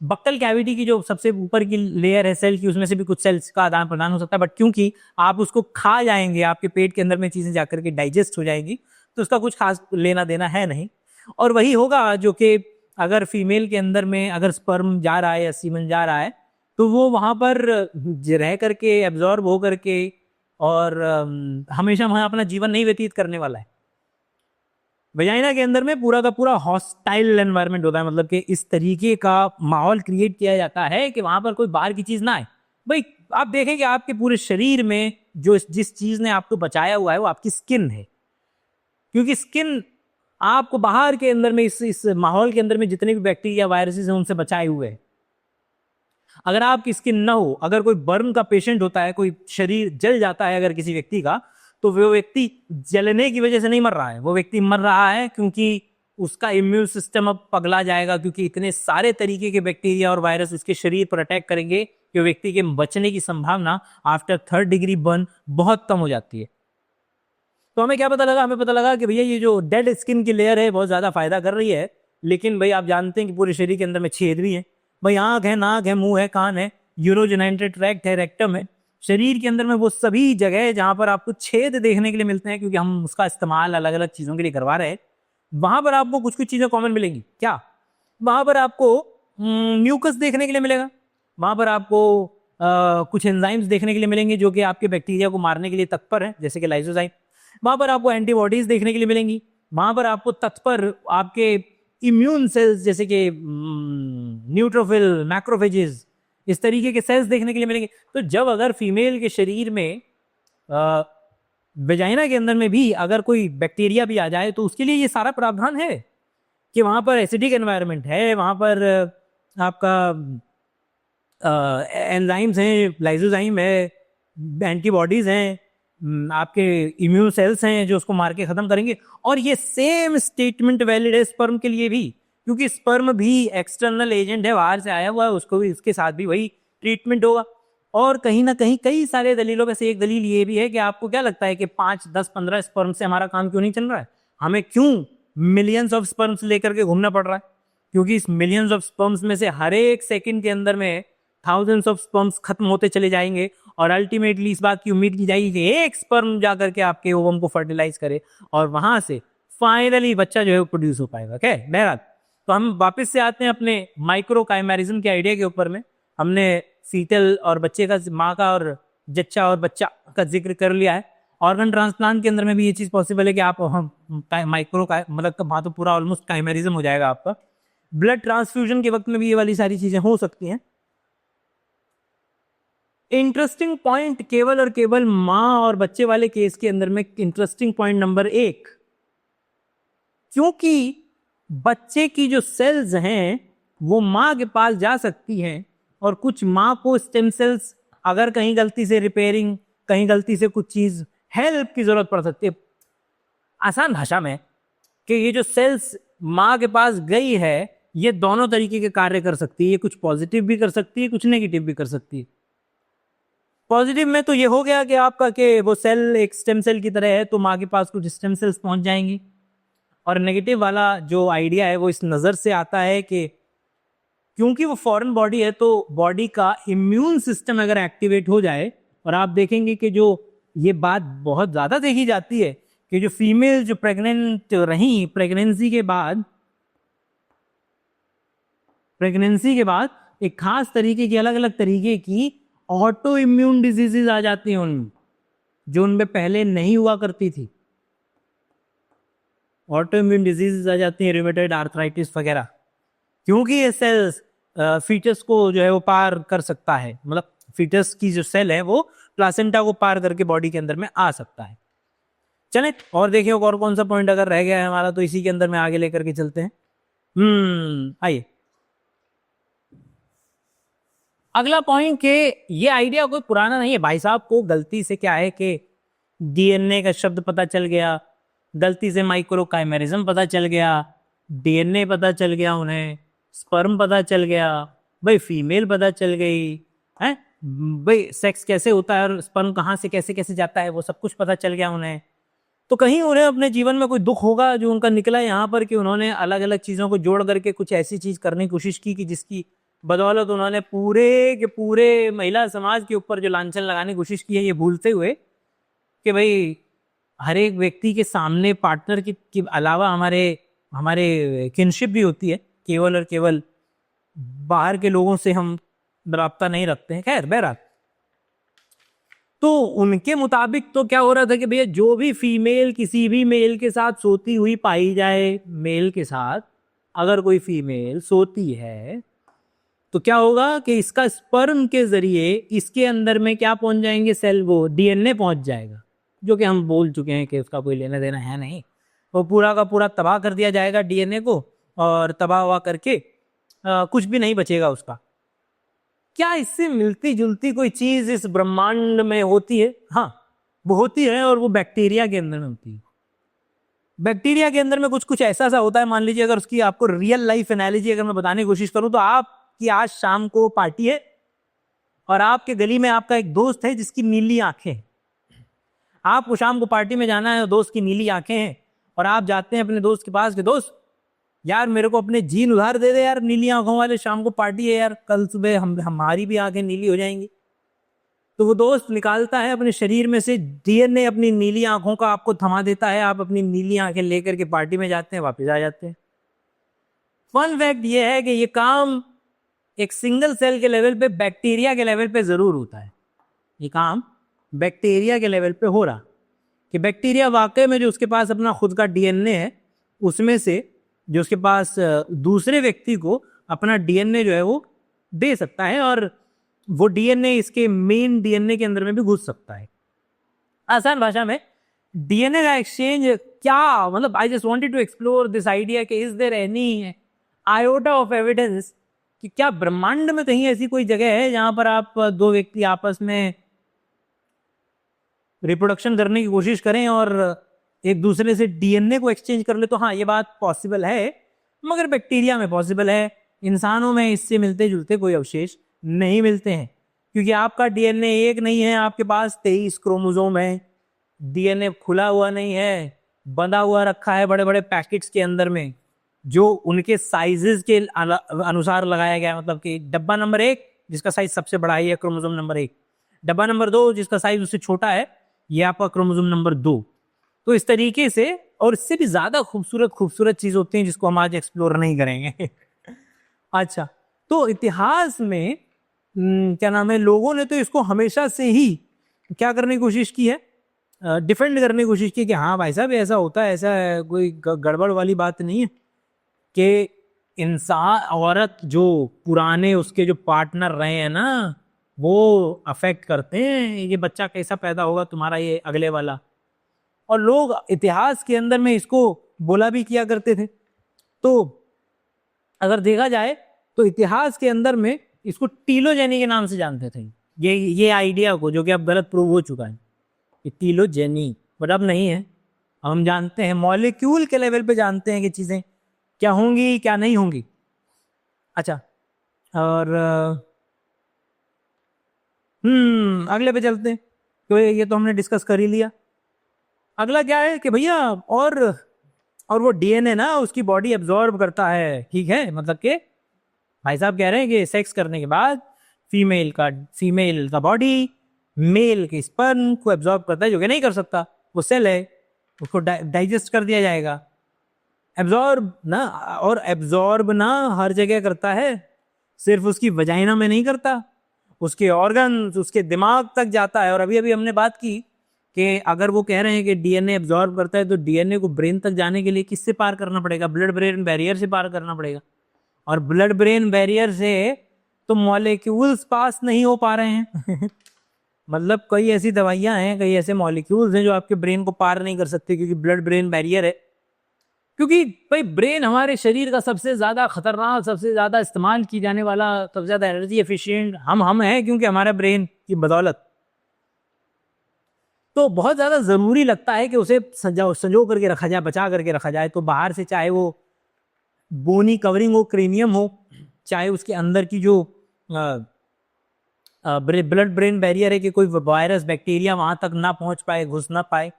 Speaker 2: बक्कल कैविटी की जो सबसे ऊपर की लेयर है सेल की, उसमें से भी कुछ सेल्स का आदान प्रदान हो सकता है, बट क्योंकि आप उसको खा जाएंगे, आपके पेट के अंदर में चीजें जाकर के डाइजेस्ट हो जाएंगी, तो उसका कुछ खास लेना देना है नहीं। और वही होगा जो कि अगर फीमेल के अंदर में अगर स्पर्म जा रहा है या सीमन जा रहा है, तो वो वहां पर रह करके एब्जॉर्ब हो करके और हमेशा वहां अपना जीवन नहीं व्यतीत करने वाला है। वजाइना के अंदर में पूरा का पूरा हॉस्टाइल एनवायरनमेंट होता है, मतलब कि इस तरीके का माहौल क्रिएट किया जाता है कि वहां पर कोई बाहर की चीज ना आए। भाई आप देखें कि आपके पूरे शरीर में जो जिस चीज ने आपको बचाया हुआ है वो आपकी स्किन है, क्योंकि स्किन आपको बाहर के अंदर में इस माहौल के अंदर में जितने भी बैक्टीरिया वायरसेस हैं उनसे बचाए हुए है। अगर आपकी स्किन ना हो, अगर कोई बर्न का पेशेंट होता है, कोई शरीर जल जाता है अगर किसी व्यक्ति का, तो वो व्यक्ति जलने की वजह से नहीं मर रहा है, वो व्यक्ति मर रहा है क्योंकि उसका इम्यून सिस्टम अब पगला जाएगा, क्योंकि इतने सारे तरीके के बैक्टीरिया और वायरस उसके शरीर पर अटैक करेंगे कि व्यक्ति के बचने की संभावना आफ्टर 3rd डिग्री बर्न बहुत कम हो जाती है। तो हमें क्या पता लगा? हमें पता लगा कि भैया ये जो डेड स्किन की लेयर है बहुत ज्यादा फायदा कर रही है, लेकिन भाई आप जानते हैं कि पूरे शरीर के अंदर में छेद भी है। भाई आंख है, नाक है, मुंह है, कान है, यूरोजेनिटल ट्रैक्ट है, रेक्टम है, शरीर के अंदर में वो सभी जगह जहां पर आपको छेद देखने के लिए मिलते हैं, क्योंकि हम उसका इस्तेमाल अलग अलग चीजों के लिए करवा रहे हैं, वहां पर आपको कुछ कुछ चीजें कॉमन मिलेंगी। क्या? वहां पर आपको म्यूकस देखने के लिए मिलेगा, वहां पर आपको कुछ एंजाइम्स देखने के लिए मिलेंगे जो कि आपके बैक्टीरिया को मारने के लिए तत्पर है, जैसे कि लाइसोजाइम। वहां पर आपको एंटीबॉडीज देखने के लिए मिलेंगी, वहां पर आपको तत्पर आपके इम्यून सेल्स जैसे कि न्यूट्रोफिल, मैक्रोफेजेस, इस तरीके के सेल्स देखने के लिए मिलेंगे। तो जब अगर फीमेल के शरीर में वेजाइना के अंदर में भी अगर कोई बैक्टीरिया भी आ जाए, तो उसके लिए ये सारा प्रावधान है कि वहां पर एसिडिक एनवायरनमेंट है, वहां पर आपका एंजाइम्स हैं, लाइसोजाइम है, एंटीबॉडीज हैं, आपके इम्यून सेल्स हैं जो उसको मार के खत्म करेंगे। और ये सेम स्टेटमेंट वैलिड है स्पर्म के लिए भी, क्योंकि स्पर्म भी एक्सटर्नल एजेंट है, बाहर से आया हुआ है, उसको भी उसके साथ भी वही ट्रीटमेंट होगा। और कहीं ना कहीं कई सारे दलीलों में से एक दलील ये भी है कि आपको क्या लगता है कि 5, 10, 15 स्पर्म से हमारा काम क्यों नहीं चल रहा है? हमें क्यों मिलियंस ऑफ स्पर्म्स लेकर के घूमना पड़ रहा है? क्योंकि इस मिलियंस ऑफ स्पर्म्स में से हर एक सेकंड के अंदर में थाउजेंड्स ऑफ स्पर्म्स खत्म होते चले जाएंगे, और अल्टीमेटली इस बात की उम्मीद की जाएगी कि एक स्पर्म जाकर के आपके ओवम को फर्टिलाइज करे और वहां से फाइनली बच्चा जो है वो प्रोड्यूस हो पाएगा। क्या बहरहाल, तो हम वापस से आते हैं अपने माइक्रो काइमेरिज्म के आइडिया के ऊपर में। हमने फीटल और बच्चे का, माँ का और जच्चा और बच्चा का जिक्र कर लिया है। ऑर्गन ट्रांसप्लांट के अंदर में भी ये चीज पॉसिबल है कि आप माइक्रो का मतलब वहां तो पूरा ऑलमोस्ट काइमेरिज्म हो जाएगा आपका। ब्लड ट्रांसफ्यूजन के वक्त में भी ये वाली सारी चीजें हो सकती हैं। इंटरेस्टिंग पॉइंट केवल और केवल मां और बच्चे वाले केस के अंदर में, इंटरेस्टिंग पॉइंट नंबर 1, क्योंकि बच्चे की जो सेल्स हैं वो मां के पास जा सकती हैं, और कुछ मां को स्टेम सेल्स अगर कहीं गलती से रिपेयरिंग, कहीं गलती से कुछ चीज हेल्प की जरूरत पड़ सकती है। आसान भाषा में कि ये जो सेल्स मां के पास गई है ये दोनों तरीके के कार्य कर सकती है, ये कुछ पॉजिटिव भी कर सकती है, कुछ नेगेटिव भी कर सकती है। पॉजिटिव में तो ये हो गया कि आपका कि वो सेल एक स्टेम सेल की तरह है, तो माँ के पास कुछ स्टेम सेल्स पहुंच जाएंगी। और नेगेटिव वाला जो आइडिया है वो इस नज़र से आता है कि क्योंकि वो फॉरेन बॉडी है, तो बॉडी का इम्यून सिस्टम अगर एक्टिवेट हो जाए, और आप देखेंगे कि जो ये बात बहुत ज़्यादा देखी जाती है कि जो फीमेल जो प्रेग्नेंट रही, प्रेगनेंसी के बाद एक खास तरीके की, अलग अलग तरीके की ऑटो इम्यून डिजीजेज आ जाती हैं उनमें, जो उनमें पहले नहीं हुआ करती थी। ऑटो इम्यून डिजीजेज आ जाती हैं, रूमेटॉइड आर्थराइटिस वगैरह, क्योंकि ये सेल्स फीटस को जो है वो पार कर सकता है, मतलब फीटस की जो सेल है वो प्लासेंटा को पार करके बॉडी के अंदर में आ सकता है। चलें और देखिए और कौन सा पॉइंट अगर रह गया है हमारा, तो इसी के अंदर में आगे लेकर के चलते हैं। आइए अगला पॉइंट के, ये आइडिया कोई पुराना नहीं है भाई साहब। को गलती से क्या है कि डीएनए का शब्द पता चल गया, गलती से माइक्रो काइमेरिज्म पता चल गया, डीएनए पता चल गया उन्हें, स्पर्म पता चल गया, भाई फीमेल पता चल गई है, भाई सेक्स कैसे होता है और स्पर्म कहाँ से कैसे कैसे जाता है वो सब कुछ पता चल गया उन्हें। तो कहीं उन्हें अपने जीवन में कोई दुख होगा जो उनका निकला यहाँ पर कि उन्होंने अलग अलग चीज़ों को जोड़ करके कुछ ऐसी चीज़ करने की कोशिश की कि जिसकी बदौलत उन्होंने पूरे के पूरे महिला समाज के ऊपर जो लांछन लगाने की कोशिश की है, ये भूलते हुए कि भाई हर एक व्यक्ति के सामने पार्टनर की अलावा हमारे हमारे किनशिप भी होती है, केवल और केवल बाहर के लोगों से हम राब्ता नहीं रखते हैं। खैर बहरहाल, तो उनके मुताबिक तो क्या हो रहा था कि भैया जो भी फीमेल किसी भी मेल के साथ सोती हुई पाई जाए, मेल के साथ अगर कोई फीमेल सोती है तो क्या होगा कि इसका स्पर्म के जरिए इसके अंदर में क्या पहुंच जाएंगे सेल, वो डीएनए पहुंच जाएगा, जो कि हम बोल चुके हैं कि उसका कोई लेना देना है नहीं। वो पूरा का पूरा तबाह कर दिया जाएगा डीएनए को, और तबाह हुआ करके कुछ भी नहीं बचेगा उसका। क्या इससे मिलती जुलती कोई चीज इस ब्रह्मांड में होती है? हाँ, वो होती है, और वो बैक्टीरिया के अंदर में होती है। बैक्टीरिया के अंदर में कुछ कुछ ऐसा सा होता है, मान लीजिए अगर उसकी आपको रियल लाइफ एनालॉजी अगर मैं बताने की कोशिश करूं, तो आपकी आज शाम को पार्टी है और आपके गली में आपका एक दोस्त है जिसकी नीली आंखें हैं। आपको शाम को पार्टी में जाना है, दोस्त की नीली आंखें हैं, और आप जाते हैं अपने दोस्त के पास कि दोस्त यार मेरे को अपने जीन उधार दे दे यार, नीली आंखों वाले, शाम को पार्टी है यार, कल सुबह हमारी भी आंखें नीली हो जाएंगी। तो वो दोस्त निकालता है अपने शरीर में से डीएनए, अपनी नीली आंखों का आपको थमा देता है, आप अपनी नीली आंखें लेकर के पार्टी में जाते हैं, वापस आ जाते हैं। फन फैक्ट ये है कि ये काम एक सिंगल सेल के लेवल पे, बैक्टीरिया के लेवल पे जरूर होता है। ये काम बैक्टीरिया के लेवल पे हो रहा कि बैक्टीरिया वाकई में जो उसके पास अपना खुद का डीएनए है, उसमें से जो उसके पास दूसरे व्यक्ति को अपना डीएनए जो है वो दे सकता है, और वो डीएनए इसके मेन डीएनए के अंदर में भी घुस सकता है। आसान भाषा में डीएनए का एक्सचेंज क्या मतलब, I just wanted to explore this idea कि is there any iota of evidence कि क्या ब्रह्मांड में कहीं ऐसी कोई जगह है जहां पर आप दो व्यक्ति आपस में रिप्रोडक्शन करने की कोशिश करें और एक दूसरे से डीएनए को एक्सचेंज कर ले। तो हाँ, ये बात पॉसिबल है, मगर बैक्टीरिया में पॉसिबल है। इंसानों में इससे मिलते जुलते कोई अवशेष नहीं मिलते हैं, क्योंकि आपका डीएनए एक नहीं है, आपके पास 23 क्रोमोसोम है। डीएनए खुला हुआ नहीं है, बंधा हुआ रखा है बड़े बड़े पैकेट्स के अंदर में, जो उनके साइजेस के अनुसार लगाया गया है। मतलब कि डब्बा नंबर 1 जिसका साइज सबसे बड़ा है, क्रोमोसोम नंबर 1, डब्बा नंबर 2 जिसका साइज उससे छोटा है, ये आपका क्रोमोसोम नंबर 2। तो इस तरीके से, और इससे भी ज्यादा खूबसूरत खूबसूरत चीज होती हैं जिसको हम आज एक्सप्लोर नहीं करेंगे। अच्छा, तो इतिहास में क्या नाम है, लोगों ने तो इसको हमेशा से ही क्या करने की कोशिश की है, डिफेंड करने की कोशिश की कि हाँ भाई साहब ऐसा होता है, ऐसा है, कोई गड़बड़ वाली बात नहीं है कि इंसान औरत जो पुराने उसके जो पार्टनर रहे हैं ना, वो अफेक्ट करते हैं ये बच्चा कैसा पैदा होगा तुम्हारा, ये अगले वाला। और लोग इतिहास के अंदर में इसको बोला भी किया करते थे। तो अगर देखा जाए तो इतिहास के अंदर में इसको टीलोजेनी के नाम से जानते थे, ये आइडिया को, जो कि अब गलत प्रूव हो चुका है, ये टीलोजेनी, बट अब नहीं है। हम जानते हैं, मॉलिक्यूल के लेवल पे जानते हैं कि चीजें क्या होंगी क्या नहीं होंगी। अच्छा, और अगले पे चलते हैं, तो ये तो हमने डिस्कस कर ही लिया। अगला क्या है कि भैया और वो डीएनए ना उसकी बॉडी एब्जॉर्ब करता है, ठीक है, मतलब कि भाई साहब कह रहे हैं कि सेक्स करने के बाद फीमेल का बॉडी मेल के स्पर्म को एब्जॉर्ब करता है, जो कि नहीं कर सकता, वो सेल है, उसको डाइजेस्ट कर दिया जाएगा। एब्जॉर्ब ना, और एब्जॉर्ब ना हर जगह करता है, सिर्फ उसकी वजाइना में नहीं करता, उसके ऑर्गन्स, उसके दिमाग तक जाता है। और अभी अभी हमने बात की कि अगर वो कह रहे हैं कि डीएनए एब्जॉर्ब करता है, तो डीएनए को ब्रेन तक जाने के लिए किससे पार करना पड़ेगा? ब्लड ब्रेन बैरियर से पार करना पड़ेगा। और ब्लड ब्रेन बैरियर से तो मॉलिक्यूल्स पास नहीं हो पा रहे हैं। मतलब कई ऐसी दवाइयां हैं, कई ऐसे मॉलिक्यूल्स हैं जो आपके ब्रेन को पार नहीं कर सकते, क्योंकि ब्लड ब्रेन बैरियर है। क्योंकि भाई ब्रेन हमारे शरीर का सबसे ज्यादा खतरनाक, सबसे ज्यादा इस्तेमाल की जाने वाला, सबसे ज्यादा एनर्जी एफिशिएंट हम हैं, क्योंकि हमारे ब्रेन की बदौलत। तो बहुत ज्यादा जरूरी लगता है कि उसे संजो करके रखा जाए, बचा करके रखा जाए। तो बाहर से चाहे वो बोनी कवरिंग हो, क्रेनियम हो, चाहे उसके अंदर की जो ब्लड ब्रेन बैरियर है कि कोई वायरस बैक्टीरिया वहां तक ना पहुंच पाए, घुस ना पाए,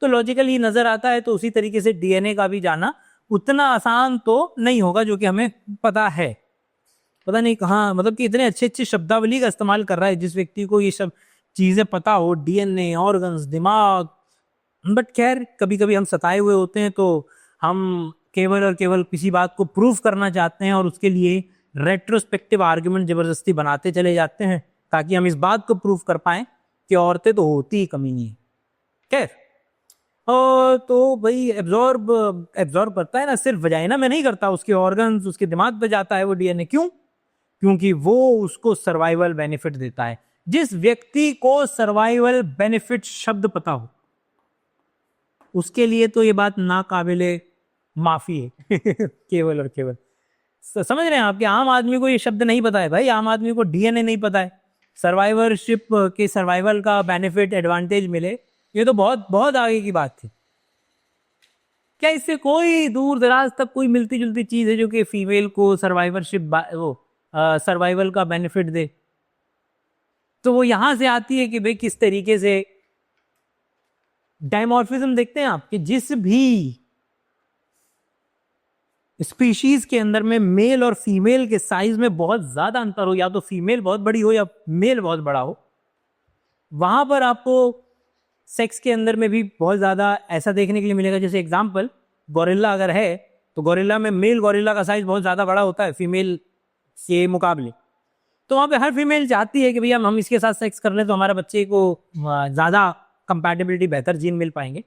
Speaker 2: तो लॉजिकली नजर आता है। तो उसी तरीके से डीएनए का भी जाना उतना आसान तो नहीं होगा, जो कि हमें पता है। पता नहीं कहाँ, मतलब कि इतने अच्छे अच्छे शब्दावली का इस्तेमाल कर रहा है जिस व्यक्ति को ये सब चीजें पता हो, डीएनए, ऑर्गन्स, दिमाग। बट खैर, कभी कभी हम सताए हुए होते हैं तो हम केवल और केवल किसी बात को प्रूव करना चाहते हैं और उसके लिए रेट्रोस्पेक्टिव आर्ग्यूमेंट जबरदस्ती बनाते चले जाते हैं ताकि हम इस बात को प्रूव कर पाए कि औरतें तो होती ही कमी नहीं है। खैर, तो भाई एब्जॉर्ब एब्जॉर्ब करता है ना, सिर्फ वजाइना में नहीं करता, उसके ऑर्गन्स, उसके दिमाग पे जाता है वो डीएनए। क्यों? क्योंकि वो उसको सर्वाइवल बेनिफिट देता है। जिस व्यक्ति को सर्वाइवल बेनिफिट शब्द पता हो उसके लिए तो ये बात नाकाबिले माफी है केवल और केवल। समझ रहे हैं आप कि आम आदमी को ये शब्द नहीं पता है भाई, आम आदमी को डीएनए नहीं पता है, सर्वाइवरशिप के सर्वाइवल का बेनिफिट, एडवांटेज मिले, ये तो बहुत बहुत आगे की बात थी। क्या इससे कोई दूर दराज तक कोई मिलती जुलती चीज है जो कि फीमेल को सर्वाइवरशिप वो सर्वाइवल का बेनिफिट दे? तो वो यहां से आती है कि भाई किस तरीके से डायमॉर्फिज्म देखते हैं आप कि जिस भी स्पीशीज के अंदर में मेल और फीमेल के साइज में बहुत ज्यादा अंतर हो, या तो फीमेल बहुत बड़ी हो या मेल बहुत बड़ा हो, वहां पर आपको सेक्स के अंदर में भी बहुत ज्यादा ऐसा देखने के लिए मिलेगा। जैसे एग्जांपल, गोरिल्ला अगर है तो गोरिल्ला में मेल गोरिल्ला का साइज बहुत ज्यादा बड़ा होता है फीमेल के मुकाबले। तो वहां पे हर फीमेल चाहती है कि भैया हम इसके साथ सेक्स कर लें तो हमारे बच्चे को ज्यादा कंपैटिबिलिटी, बेहतर जीन मिल पाएंगे।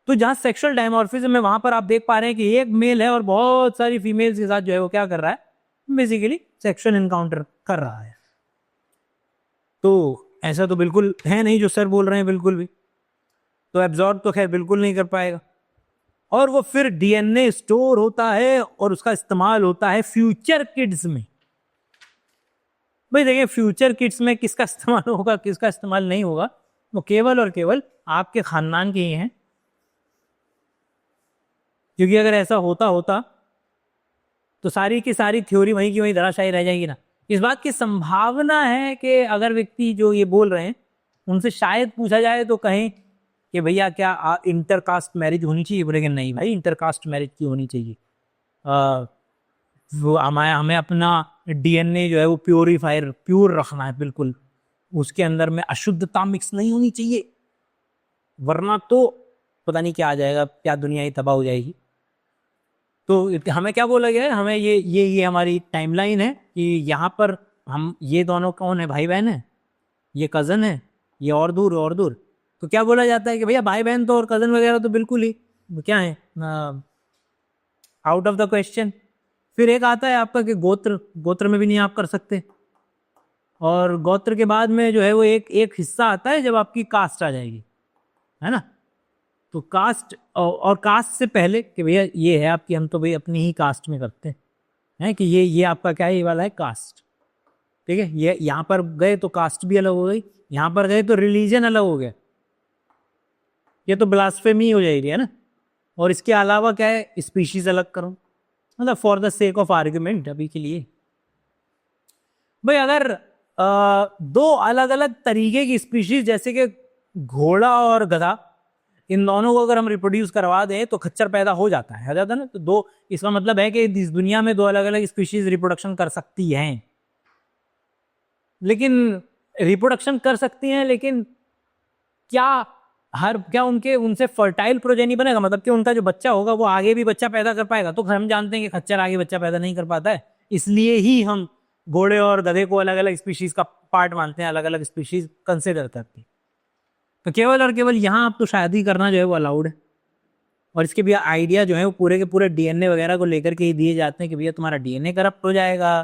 Speaker 2: तो जहां सेक्सुअल डायमॉर्फिज्म है वहां पर आप देख पा रहे हैं कि एक मेल है और बहुत सारी फीमेल्स के साथ जो है वो क्या कर रहा है, बेसिकली सेक्सुअल इनकाउंटर कर रहा है। तो ऐसा तो बिल्कुल है नहीं जो सर बोल रहे हैं, बिल्कुल भी। तो एब्जॉर्ब तो खैर बिल्कुल नहीं कर पाएगा। और वो फिर डीएनए स्टोर होता है और उसका इस्तेमाल होता है फ्यूचर किड्स में। भाई देखिए, फ्यूचर किड्स में किसका इस्तेमाल होगा, किसका इस्तेमाल नहीं होगा, वो केवल और केवल आपके खानदान के ही हैं। क्योंकि अगर ऐसा होता तो सारी की सारी थ्योरी वहीं की वहीं धराशायी रह जाएगी ना। इस बात की संभावना है कि अगर व्यक्ति जो ये बोल रहे हैं उनसे शायद पूछा जाए तो कहें कि भैया क्या इंटरकास्ट मैरिज होनी चाहिए? बोलेंगे नहीं भाई, इंटरकास्ट मैरिज क्यों होनी चाहिए? वो हमें अपना डीएनए जो है वो प्योर रखना है, बिल्कुल उसके अंदर में अशुद्धता मिक्स नहीं होनी चाहिए, वरना तो पता नहीं क्या आ जाएगा, क्या दुनिया ही तबाह हो जाएगी। तो हमें क्या बोला गया है, हमें ये हमारी टाइमलाइन है कि यहाँ पर हम ये दोनों कौन है, भाई बहन है, ये कज़न है, ये और दूर और दूर। तो क्या बोला जाता है कि भैया भाई बहन तो और कज़न वगैरह तो बिल्कुल ही क्या है, आउट ऑफ द क्वेश्चन। फिर एक आता है आपका कि गोत्र में भी नहीं आप कर सकते। और गोत्र के बाद में जो है वो एक हिस्सा आता है जब आपकी कास्ट आ जाएगी, है ना। तो कास्ट और कास्ट से पहले कि भैया ये है आपकी, हम तो भाई अपनी ही कास्ट में करते हैं कि ये आपका क्या है, ये वाला है कास्ट, ठीक है। ये यहाँ पर गए तो कास्ट भी अलग हो गई, यहाँ पर गए तो रिलीजन अलग हो गया, ये तो ब्लास्फेमी हो जाएगी, है ना। और इसके अलावा क्या है, स्पीशीज अलग करो, मतलब for the sake of argument अभी के लिए। भाई अगर दो अलग अलग तरीके की स्पीशीज जैसे कि घोड़ा और गधा, इन दोनों को अगर हम रिप्रोड्यूस करवा दें तो खच्चर पैदा हो जाता है ना। तो दो, इसका मतलब है कि इस दुनिया में दो अलग अलग स्पीशीज रिप्रोडक्शन कर सकती हैं, लेकिन रिप्रोडक्शन कर सकती हैं, लेकिन क्या उनसे फर्टाइल प्रोजेनी बनेगा, मतलब कि उनका जो बच्चा होगा वो आगे भी बच्चा पैदा कर पाएगा? तो हम जानते हैं कि खच्चर आगे बच्चा पैदा नहीं कर पाता है, इसलिए ही हम घोड़े और गधे को अलग अलग स्पीशीज का पार्ट मानते हैं, अलग अलग स्पीशीज कंसिडर करते हैं। तो केवल और केवल यहाँ आप तो शादी करना जो है वो अलाउड है, और इसके भी आइडिया जो है वो पूरे के पूरे डीएनए वगैरह को लेकर के ही दिए जाते हैं कि भैया तुम्हारा डीएनए करप्ट हो जाएगा,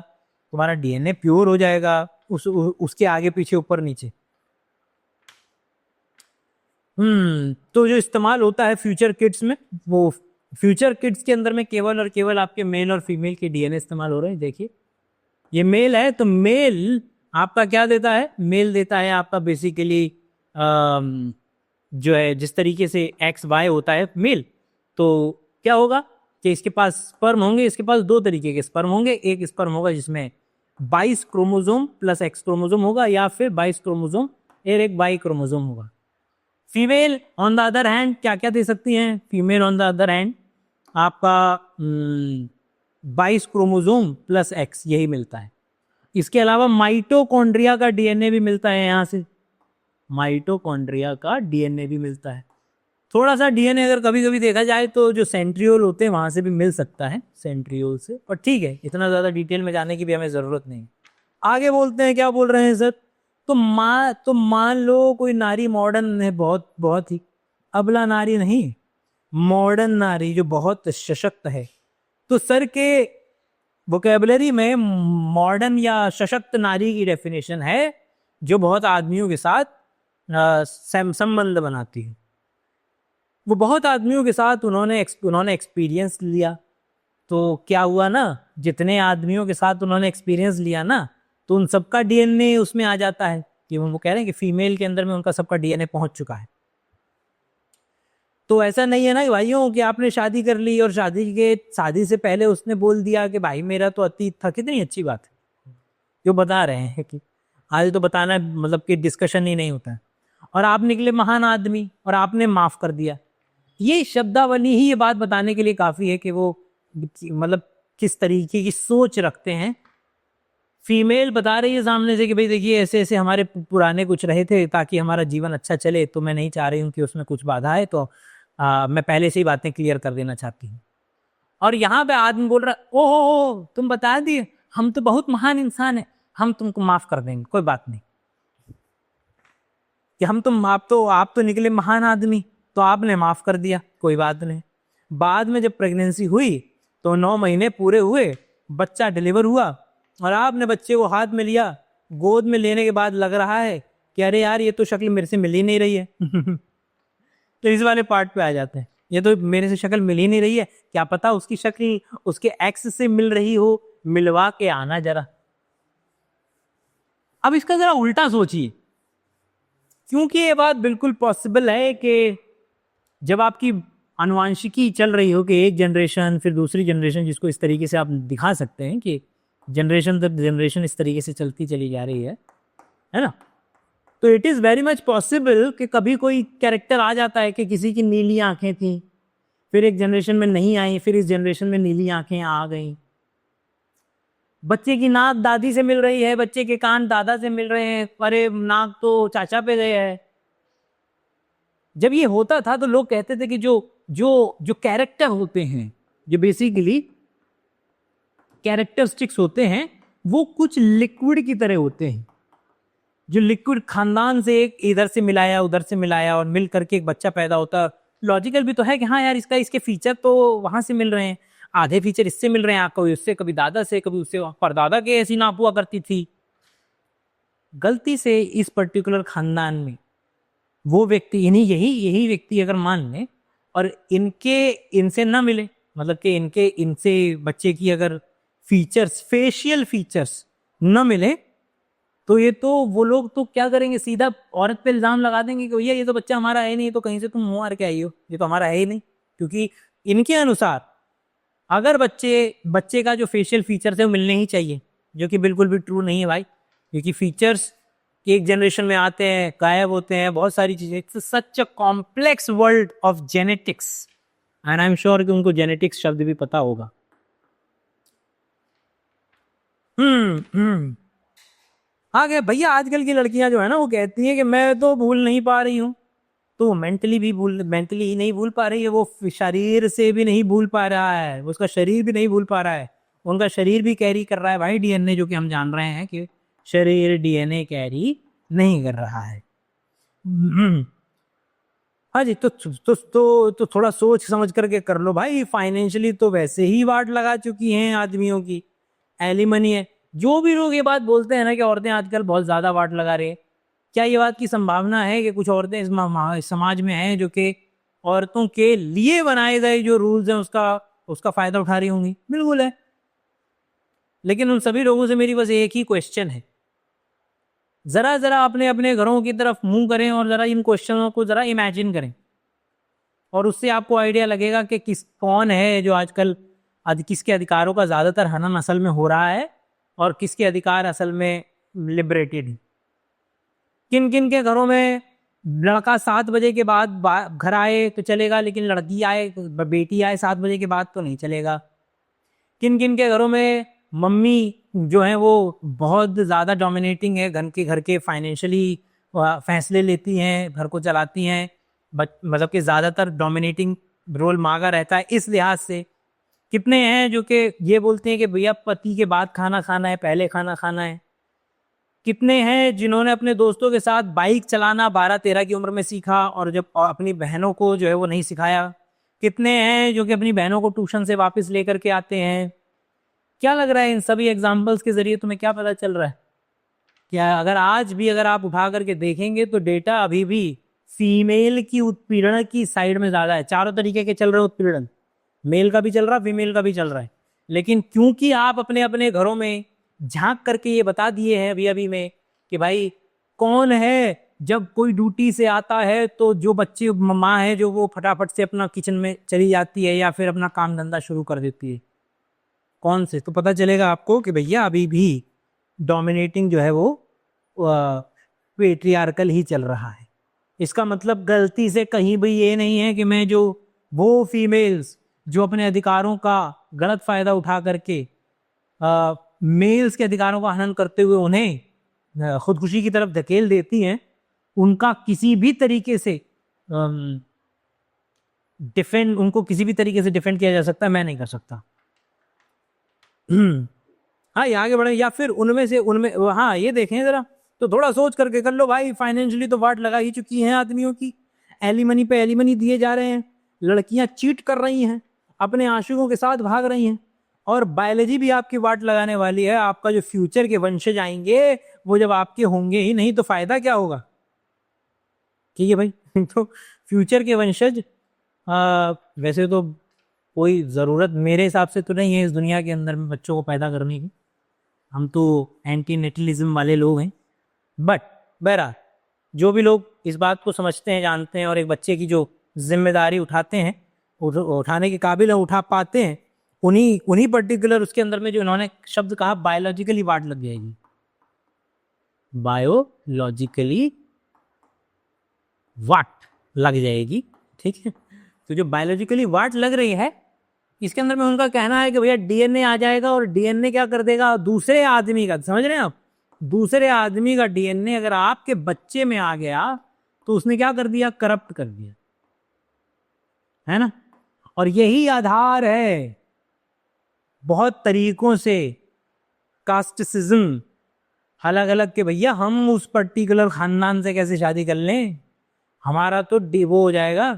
Speaker 2: तुम्हारा डीएनए प्योर हो जाएगा, उसके आगे पीछे ऊपर नीचे। तो जो इस्तेमाल होता है फ्यूचर किड्स में, वो फ्यूचर किड्स के अंदर में केवल और केवल आपके मेल और फीमेल के डीएनए इस्तेमाल हो रहे हैं। देखिए ये मेल है तो मेल आपका क्या देता है, मेल देता है आपका बेसिकली जो है जिस तरीके से एक्स वाई होता है मेल, तो क्या होगा कि इसके पास स्पर्म होंगे, इसके पास दो तरीके के स्पर्म होंगे। एक स्पर्म होगा जिसमें 22 क्रोमोसोम प्लस एक्स क्रोमोसोम होगा, या फिर 22 क्रोमोसोम और एक वाई क्रोमोसोम होगा। Female on the other hand क्या क्या दे सकती हैं, female on the other hand आपका 22 क्रोमोसोम प्लस एक्स, यही मिलता है। इसके अलावा माइटोकॉन्ड्रिया का डीएनए भी मिलता है यहाँ से, माइटोकॉन्ड्रिया का डीएनए भी मिलता है। थोड़ा सा डीएनए अगर कभी कभी देखा जाए तो जो सेंट्रियोल होते हैं वहां से भी मिल सकता है, सेंट्रियोल से, पर ठीक है, इतना ज्यादा डिटेल में जाने की भी हमें जरूरत नहीं। आगे बोलते हैं, क्या बोल रहे हैं सर? तो मान लो कोई नारी मॉडर्न है, बहुत बहुत ही अबला नारी नहीं, मॉडर्न नारी जो बहुत सशक्त है, तो सर के वोकेबलरी में मॉडर्न या सशक्त नारी की डेफिनेशन है जो बहुत आदमियों के साथ संबंध बनाती है। वो बहुत आदमियों के साथ उन्होंने एक्सपीरियंस लिया, तो क्या हुआ ना, जितने आदमियों के साथ उन्होंने एक्सपीरियंस लिया ना, तो उन सबका डीएनए उसमें आ जाता है, कि वो कह रहे हैं कि फीमेल के अंदर में उनका सबका डीएनए पहुंच चुका है। तो ऐसा नहीं है ना कि भाइयों कि आपने शादी कर ली और शादी से पहले उसने बोल दिया कि भाई मेरा तो अतीत था। कितनी अच्छी बात है जो बता रहे हैं कि आज तो बताना मतलब कि डिस्कशन ही नहीं होता है, और आप निकले महान आदमी और आपने माफ कर दिया। ये शब्दावली ही ये बात बताने के लिए काफी है कि वो मतलब किस तरीके की सोच रखते हैं। फीमेल बता रही है सामने से कि भाई देखिए ऐसे ऐसे हमारे पुराने कुछ रहे थे ताकि हमारा जीवन अच्छा चले, तो मैं नहीं चाह रही हूँ कि उसमें कुछ बाधा है, तो मैं पहले से ही बातें क्लियर कर देना चाहती हूँ। और यहाँ पे आदमी बोल रहा है, ओहो तुम बता दिए, हम तो बहुत महान इंसान है, हम तुमको माफ कर देंगे, कोई बात नहीं। कि आप तो निकले महान आदमी, तो आपने माफ कर दिया, कोई बात नहीं। बाद में जब प्रेगनेंसी हुई तो 9 महीने पूरे हुए, बच्चा डिलीवर हुआ, और आपने बच्चे को हाथ में लिया, गोद में लेने के बाद लग रहा है कि अरे यार ये तो शक्ल मेरे से मिल ही नहीं रही है। तो इस वाले पार्ट पे आ जाते हैं, ये तो मेरे से शक्ल मिल ही नहीं रही है, क्या पता उसकी शक्ल उसके एक्स से मिल रही हो, मिलवा के आना जरा। अब इसका जरा उल्टा सोचिए, क्योंकि ये बात बिल्कुल पॉसिबल है कि जब आपकी अनुवांशिकी चल रही हो कि एक जनरेशन फिर दूसरी जनरेशन, जिसको इस तरीके से आप दिखा सकते हैं कि जनरेशन दर जनरेशन इस तरीके से चलती चली जा रही है ना, तो it is very much possible कि कभी कोई कैरेक्टर आ जाता है कि किसी की नीली आंखें थी, फिर एक जनरेशन में नहीं आई, फिर इस जनरेशन में नीली आंखें आ गई। बच्चे की नाक दादी से मिल रही है, बच्चे के कान दादा से मिल रहे हैं, अरे नाक तो चाचा पे गए है। जब ये होता था तो लोग कहते थे कि जो जो जो कैरेक्टर होते हैं, जो बेसिकली कैरेक्टरिस्टिक्स होते हैं, वो कुछ लिक्विड की तरह होते हैं, जो लिक्विड खानदान से एक इधर से मिलाया उधर से मिलाया और मिल करके एक बच्चा पैदा होता। लॉजिकल भी तो है कि हाँ यार इसके फीचर तो वहां से मिल रहे हैं, आधे फीचर इससे मिल रहे हैं, कभी उससे, कभी दादा से, कभी उससे परदादा के ऐसी नाप हुआ करती थी। गलती से इस पर्टिकुलर खानदान में वो व्यक्ति यही व्यक्ति अगर मान ले और इनसे ना मिले, मतलब कि इनसे बच्चे की अगर फीचर्स, फेशियल फीचर्स न मिले, तो ये तो वो लोग तो क्या करेंगे, सीधा औरत पे इल्जाम लगा देंगे कि भैया ये तो बच्चा हमारा है नहीं, तो कहीं से तुम मुंह मार के आई हो, ये तो हमारा है ही नहीं। क्योंकि इनके अनुसार अगर बच्चे का जो फेशियल फीचर्स है वो मिलने ही चाहिए, जो कि बिल्कुल भी ट्रू नहीं है भाई, क्योंकि फीचर्स एक जनरेशन में आते हैं, गायब होते हैं, बहुत सारी चीजें। It's such a complex world of genetics, and I am sure कि उनको जेनेटिक्स शब्द भी पता होगा। आगे भैया आजकल की लड़कियां जो है ना, वो कहती हैं कि मैं तो भूल नहीं पा रही हूँ, तो मेंटली ही नहीं भूल पा रही है, वो शरीर से भी नहीं भूल पा रहा है, उसका शरीर भी नहीं भूल पा रहा है, उनका शरीर भी कैरी कर रहा है भाई डीएनए, जो कि हम जान रहे हैं कि शरीर डीएनए कैरी नहीं कर रहा है। हाँ जी, तो थोड़ा सोच समझ करके कर लो भाई। फाइनेंशियली तो वैसे ही वाट लगा चुकी हैं आदमियों की, एलिमनी है। जो भी लोग ये बात बोलते हैं ना कि औरतें आजकल बहुत ज्यादा वाट लगा रही है, क्या ये बात की संभावना है कि कुछ औरतें इस समाज में हैं जो कि औरतों के लिए बनाए गए जो रूल्स हैं उसका फायदा उठा रही होंगी? बिल्कुल है। लेकिन उन सभी लोगों से मेरी बस एक ही क्वेश्चन है, जरा जरा अपने अपने घरों की तरफ मुंह करें और जरा इन क्वेश्चनों को जरा इमेजिन करें, और उससे आपको आइडिया लगेगा कि कौन है जो आजकल किसके अधिकारों का ज्यादातर हनन असल में हो रहा है और किसके अधिकार असल में लिबरेटेड है। किन किन के घरों में लड़का 7 बजे के बाद घर आए तो चलेगा, लेकिन लड़की आए, बेटी आए 7 बजे के बाद तो नहीं चलेगा। किन किन के घरों में मम्मी जो है वो बहुत ज़्यादा डोमिनेटिंग है, घर के फाइनेंशियली फैसले लेती हैं, घर को चलाती हैं, मतलब कि ज़्यादातर डोमिनेटिंग रोल माँ का रहता है। इस लिहाज से कितने हैं जो कि ये बोलते हैं कि भैया पति के बाद खाना खाना है, पहले खाना खाना है। कितने हैं जिन्होंने अपने दोस्तों के साथ बाइक चलाना 12-13 की उम्र में सीखा और जब अपनी बहनों को जो है वो नहीं सिखाया। कितने हैं जो कि अपनी बहनों को ट्यूशन से वापस लेकर के आते हैं। क्या लग रहा है इन सभी एग्जाम्पल्स के जरिए तुम्हें क्या पता चल रहा है? क्या अगर आज भी अगर आप उठा करके देखेंगे तो डेटा अभी भी फीमेल की उत्पीड़न की साइड में ज्यादा है। चारों तरीके के चल रहे उत्पीड़न, मेल का भी चल रहा है, फीमेल का भी चल रहा है। लेकिन क्योंकि आप अपने अपने घरों में झांक करके ये बता दिए हैं अभी अभी में कि भाई कौन है, जब कोई ड्यूटी से आता है तो जो बच्चे माँ है जो वो फटाफट से अपना किचन में चली जाती है या फिर अपना काम धंधा शुरू कर देती है, कौन से, तो पता चलेगा आपको कि भैया अभी भी डोमिनेटिंग जो है वो पेट्रियार्कल ही चल रहा है। इसका मतलब गलती से कहीं भी ये नहीं है कि मैं जो वो फीमेल्स जो अपने अधिकारों का गलत फायदा उठा करके मेल्स के अधिकारों का हनन करते हुए उन्हें खुदकुशी की तरफ धकेल देती हैं, उनका किसी भी तरीके से उनको किसी भी तरीके से डिफेंड किया जा सकता है, मैं नहीं कर सकता। हाँ, ये आगे बढ़े या फिर उनमें हाँ ये देखें जरा, तो थोड़ा सोच करके कर लो भाई। फाइनेंशियली तो वाट लगा ही चुकी हैं आदमियों की, एलिमनी पे एलिमनी दिए जा रहे हैं, लड़कियां चीट कर रही हैं, अपने आशिकों के साथ भाग रही हैं, और बायोलॉजी भी आपकी वाट लगाने वाली है। आपका जो फ्यूचर के वंशज आएंगे वो जब आपके होंगे ही नहीं तो फायदा क्या होगा? ठीक है भाई। तो फ्यूचर के वंशज वैसे तो कोई ज़रूरत मेरे हिसाब से तो नहीं है इस दुनिया के अंदर में बच्चों को पैदा करने की, हम तो एंटी नेटलिज्म वाले लोग हैं। बट बहरहाल जो भी लोग इस बात को समझते हैं, जानते हैं और एक बच्चे की जो जिम्मेदारी उठाते हैं, उठाने के काबिल है, उठा पाते हैं, उन्हीं पर्टिकुलर उसके अंदर में जो इन्होंने शब्द कहा बायोलॉजिकली वाट लग जाएगी, बायोलॉजिकली वाट लग जाएगी। ठीक है, तो जो बायोलॉजिकली वाट लग रही है इसके अंदर में उनका कहना है कि भैया डीएनए आ जाएगा और डीएनए क्या कर देगा, दूसरे आदमी का, समझ रहे हैं आप, दूसरे आदमी का डीएनए अगर आपके बच्चे में आ गया तो उसने क्या कर दिया, करप्ट कर दिया, है ना। और यही आधार है बहुत तरीकों से कास्टिसिज्म अलग अलग के, भैया हम उस पर्टिकुलर खानदान से कैसे शादी कर लें, हमारा तो वो हो जाएगा,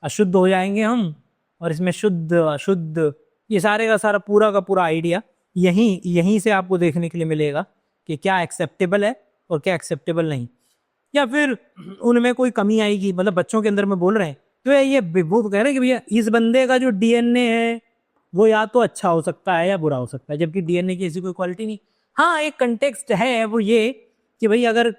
Speaker 2: अशुद्ध हो जाएंगे हम, और इसमें शुद्ध अशुद्ध ये सारे का सारा पूरा का पूरा आइडिया यहीं से आपको देखने के लिए मिलेगा कि क्या एक्सेप्टेबल है और क्या एक्सेप्टेबल नहीं। या फिर उनमें कोई कमी आएगी, मतलब बच्चों के अंदर में बोल रहे हैं तो ये वो कह रहे हैं कि भैया इस बंदे का जो डीएनए है वो या तो अच्छा हो सकता है या बुरा हो सकता है, जबकि डीएनए की ऐसी कोई क्वालिटी नहीं। हाँ, एक कंटेक्स्ट है वो ये कि भाई अगर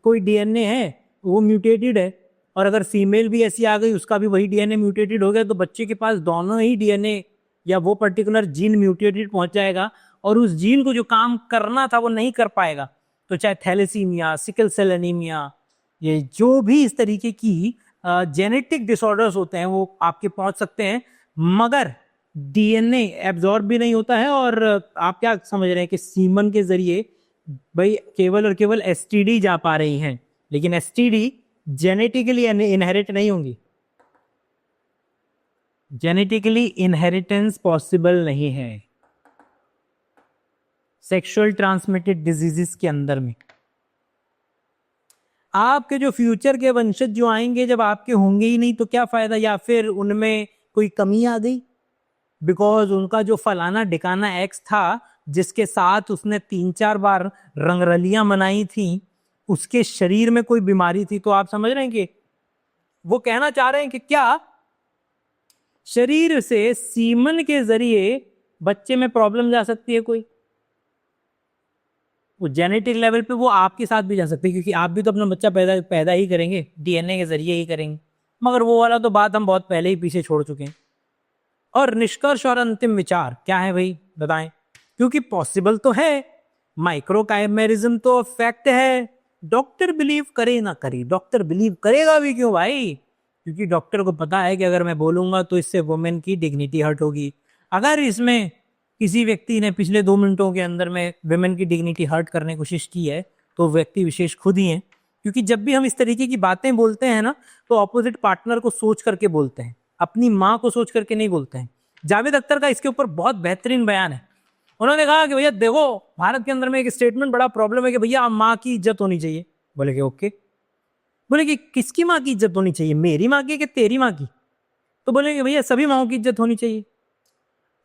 Speaker 2: कोई डीएनए है वो म्यूटेटेड है और अगर फीमेल भी ऐसी आ गई उसका भी वही डीएनए म्यूटेटेड हो गया तो बच्चे के पास दोनों ही डीएनए या वो पर्टिकुलर जीन म्यूटेटेड पहुंच जाएगा और उस जीन को जो काम करना था वो नहीं कर पाएगा। तो चाहे थैलेसीमिया, सिकल सेल एनीमिया, ये जो भी इस तरीके की जेनेटिक डिसऑर्डर्स होते हैं वो आपके पहुंच सकते हैं, मगर डीएनए एब्जॉर्ब भी नहीं होता है। और आप क्या समझ रहे हैं कि सीमन के जरिए भाई केवल और केवल एसटीडी जा पा रही हैं, लेकिन एसटीडी जेनेटिकली इनहेरिट नहीं होंगी, जेनेटिकली इनहेरिटेंस पॉसिबल नहीं है सेक्सुअल ट्रांसमिटेड डिजीजेस के अंदर में। आपके जो फ्यूचर के वंशज जो आएंगे जब आपके होंगे ही नहीं तो क्या फायदा, या फिर उनमें कोई कमी आ गई बिकॉज उनका जो फलाना डिकाना एक्स था जिसके साथ उसने 3-4 बार रंगरलियां मनाई थी उसके शरीर में कोई बीमारी थी। तो आप समझ रहे हैं कि वो कहना चाह रहे हैं कि क्या शरीर से सीमन के जरिए बच्चे में प्रॉब्लम जा सकती है कोई, वो जेनेटिक लेवल पे वो आपके साथ भी जा सकती है, क्योंकि आप भी तो अपना बच्चा पैदा ही करेंगे, डीएनए के जरिए ही करेंगे। मगर वो वाला तो बात हम बहुत पहले ही पीछे छोड़ चुके हैं। और निष्कर्ष और अंतिम विचार क्या है भाई बताएं, क्योंकि पॉसिबल तो है, माइक्रोकाइमेरिज्म तो फैक्ट है, डॉक्टर बिलीव करे ना करे, डॉक्टर बिलीव करेगा भी क्यों भाई, क्योंकि डॉक्टर को पता है कि अगर मैं बोलूंगा तो इससे वुमेन की डिग्निटी हर्ट होगी। अगर इसमें किसी व्यक्ति ने पिछले 2 मिनटों के अंदर में विमेन की डिग्निटी हर्ट करने की कोशिश की है तो व्यक्ति विशेष खुद ही है, क्योंकि जब भी हम इस तरीके की बातें बोलते हैं ना तो ऑपोजिट पार्टनर को सोच करके बोलते हैं, अपनी माँ को सोच करके नहीं बोलते हैं। जावेद अख्तर का इसके ऊपर बहुत बेहतरीन बयान है। उन्होंने कहा कि भैया देखो, भारत के अंदर में एक स्टेटमेंट बड़ा प्रॉब्लम है कि भैया माँ की इज्जत होनी चाहिए। बोले कि ओके। बोले कि किसकी माँ की इज्जत होनी चाहिए, मेरी माँ की कि तेरी माँ की? तो बोले कि भैया सभी माँओं की इज्जत होनी चाहिए।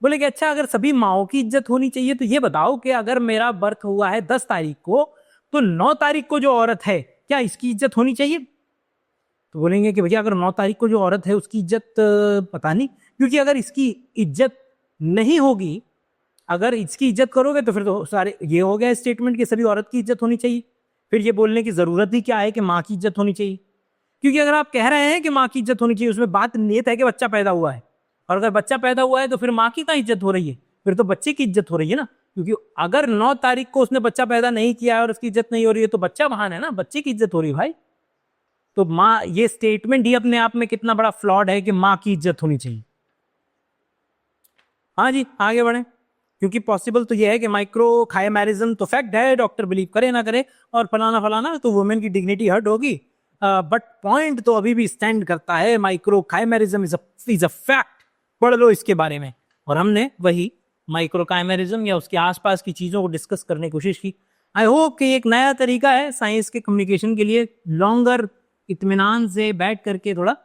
Speaker 2: बोले कि अच्छा, अगर सभी माँओं की इज्जत होनी चाहिए तो ये बताओ कि अगर मेरा बर्थ हुआ है 10 तारीख को तो 9 तारीख को जो औरत है क्या इसकी इज्जत होनी चाहिए? तो बोलेंगे कि भैया अगर 9 तारीख को जो औरत है उसकी इज्जत पता नहीं, क्योंकि अगर इसकी इज्जत नहीं होगी, अगर इसकी इज्जत करोगे तो फिर तो सारे ये हो गया स्टेटमेंट कि सभी औरत की इज्जत होनी चाहिए। फिर ये बोलने की जरूरत ही क्या है कि माँ की इज्जत होनी चाहिए? क्योंकि अगर आप कह रहे हैं कि माँ की इज्जत होनी चाहिए, उसमें बात नियत है कि बच्चा पैदा हुआ है, और अगर बच्चा पैदा हुआ है तो फिर माँ की क्या इज्जत हो रही है? फिर तो बच्चे की इज्जत हो रही है ना, क्योंकि अगर 9 तारीख को उसने बच्चा पैदा नहीं किया है और उसकी इज्जत नहीं हो रही है तो बच्चा महान है ना, बच्चे की इज्जत हो रही है भाई। तो माँ, ये स्टेटमेंट ही अपने आप में कितना बड़ा फ्लॉड है कि माँ की इज्जत होनी चाहिए। हाँ जी, आगे बढ़े, क्योंकि पॉसिबल तो ये है कि माइक्रो खायमैरिज्म तो फैक्ट है, डॉक्टर बिलीव करे ना करे और फलाना फलाना, तो वुमेन की डिग्निटी हर्ट होगी, बट पॉइंट तो अभी भी स्टैंड करता है, माइक्रो खायमैरिज्म इज अ फैक्ट। पढ़ लो इसके बारे में। और हमने वही माइक्रो काइमेरिज्म या उसके आसपास की चीज़ों को डिस्कस करने की कोशिश की। आई होप कि एक नया तरीका है साइंस के कम्युनिकेशन के लिए, लॉन्गर इत्मीनान से बैठ करके थोड़ा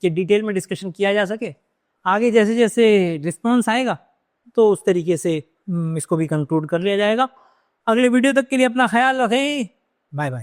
Speaker 2: कि डिटेल में डिस्कशन किया जा सके। आगे जैसे जैसे रिस्पॉन्स आएगा तो उस तरीके से इसको भी कंक्लूड कर लिया जाएगा। अगले वीडियो तक के लिए अपना ख्याल रखें। Bye bye.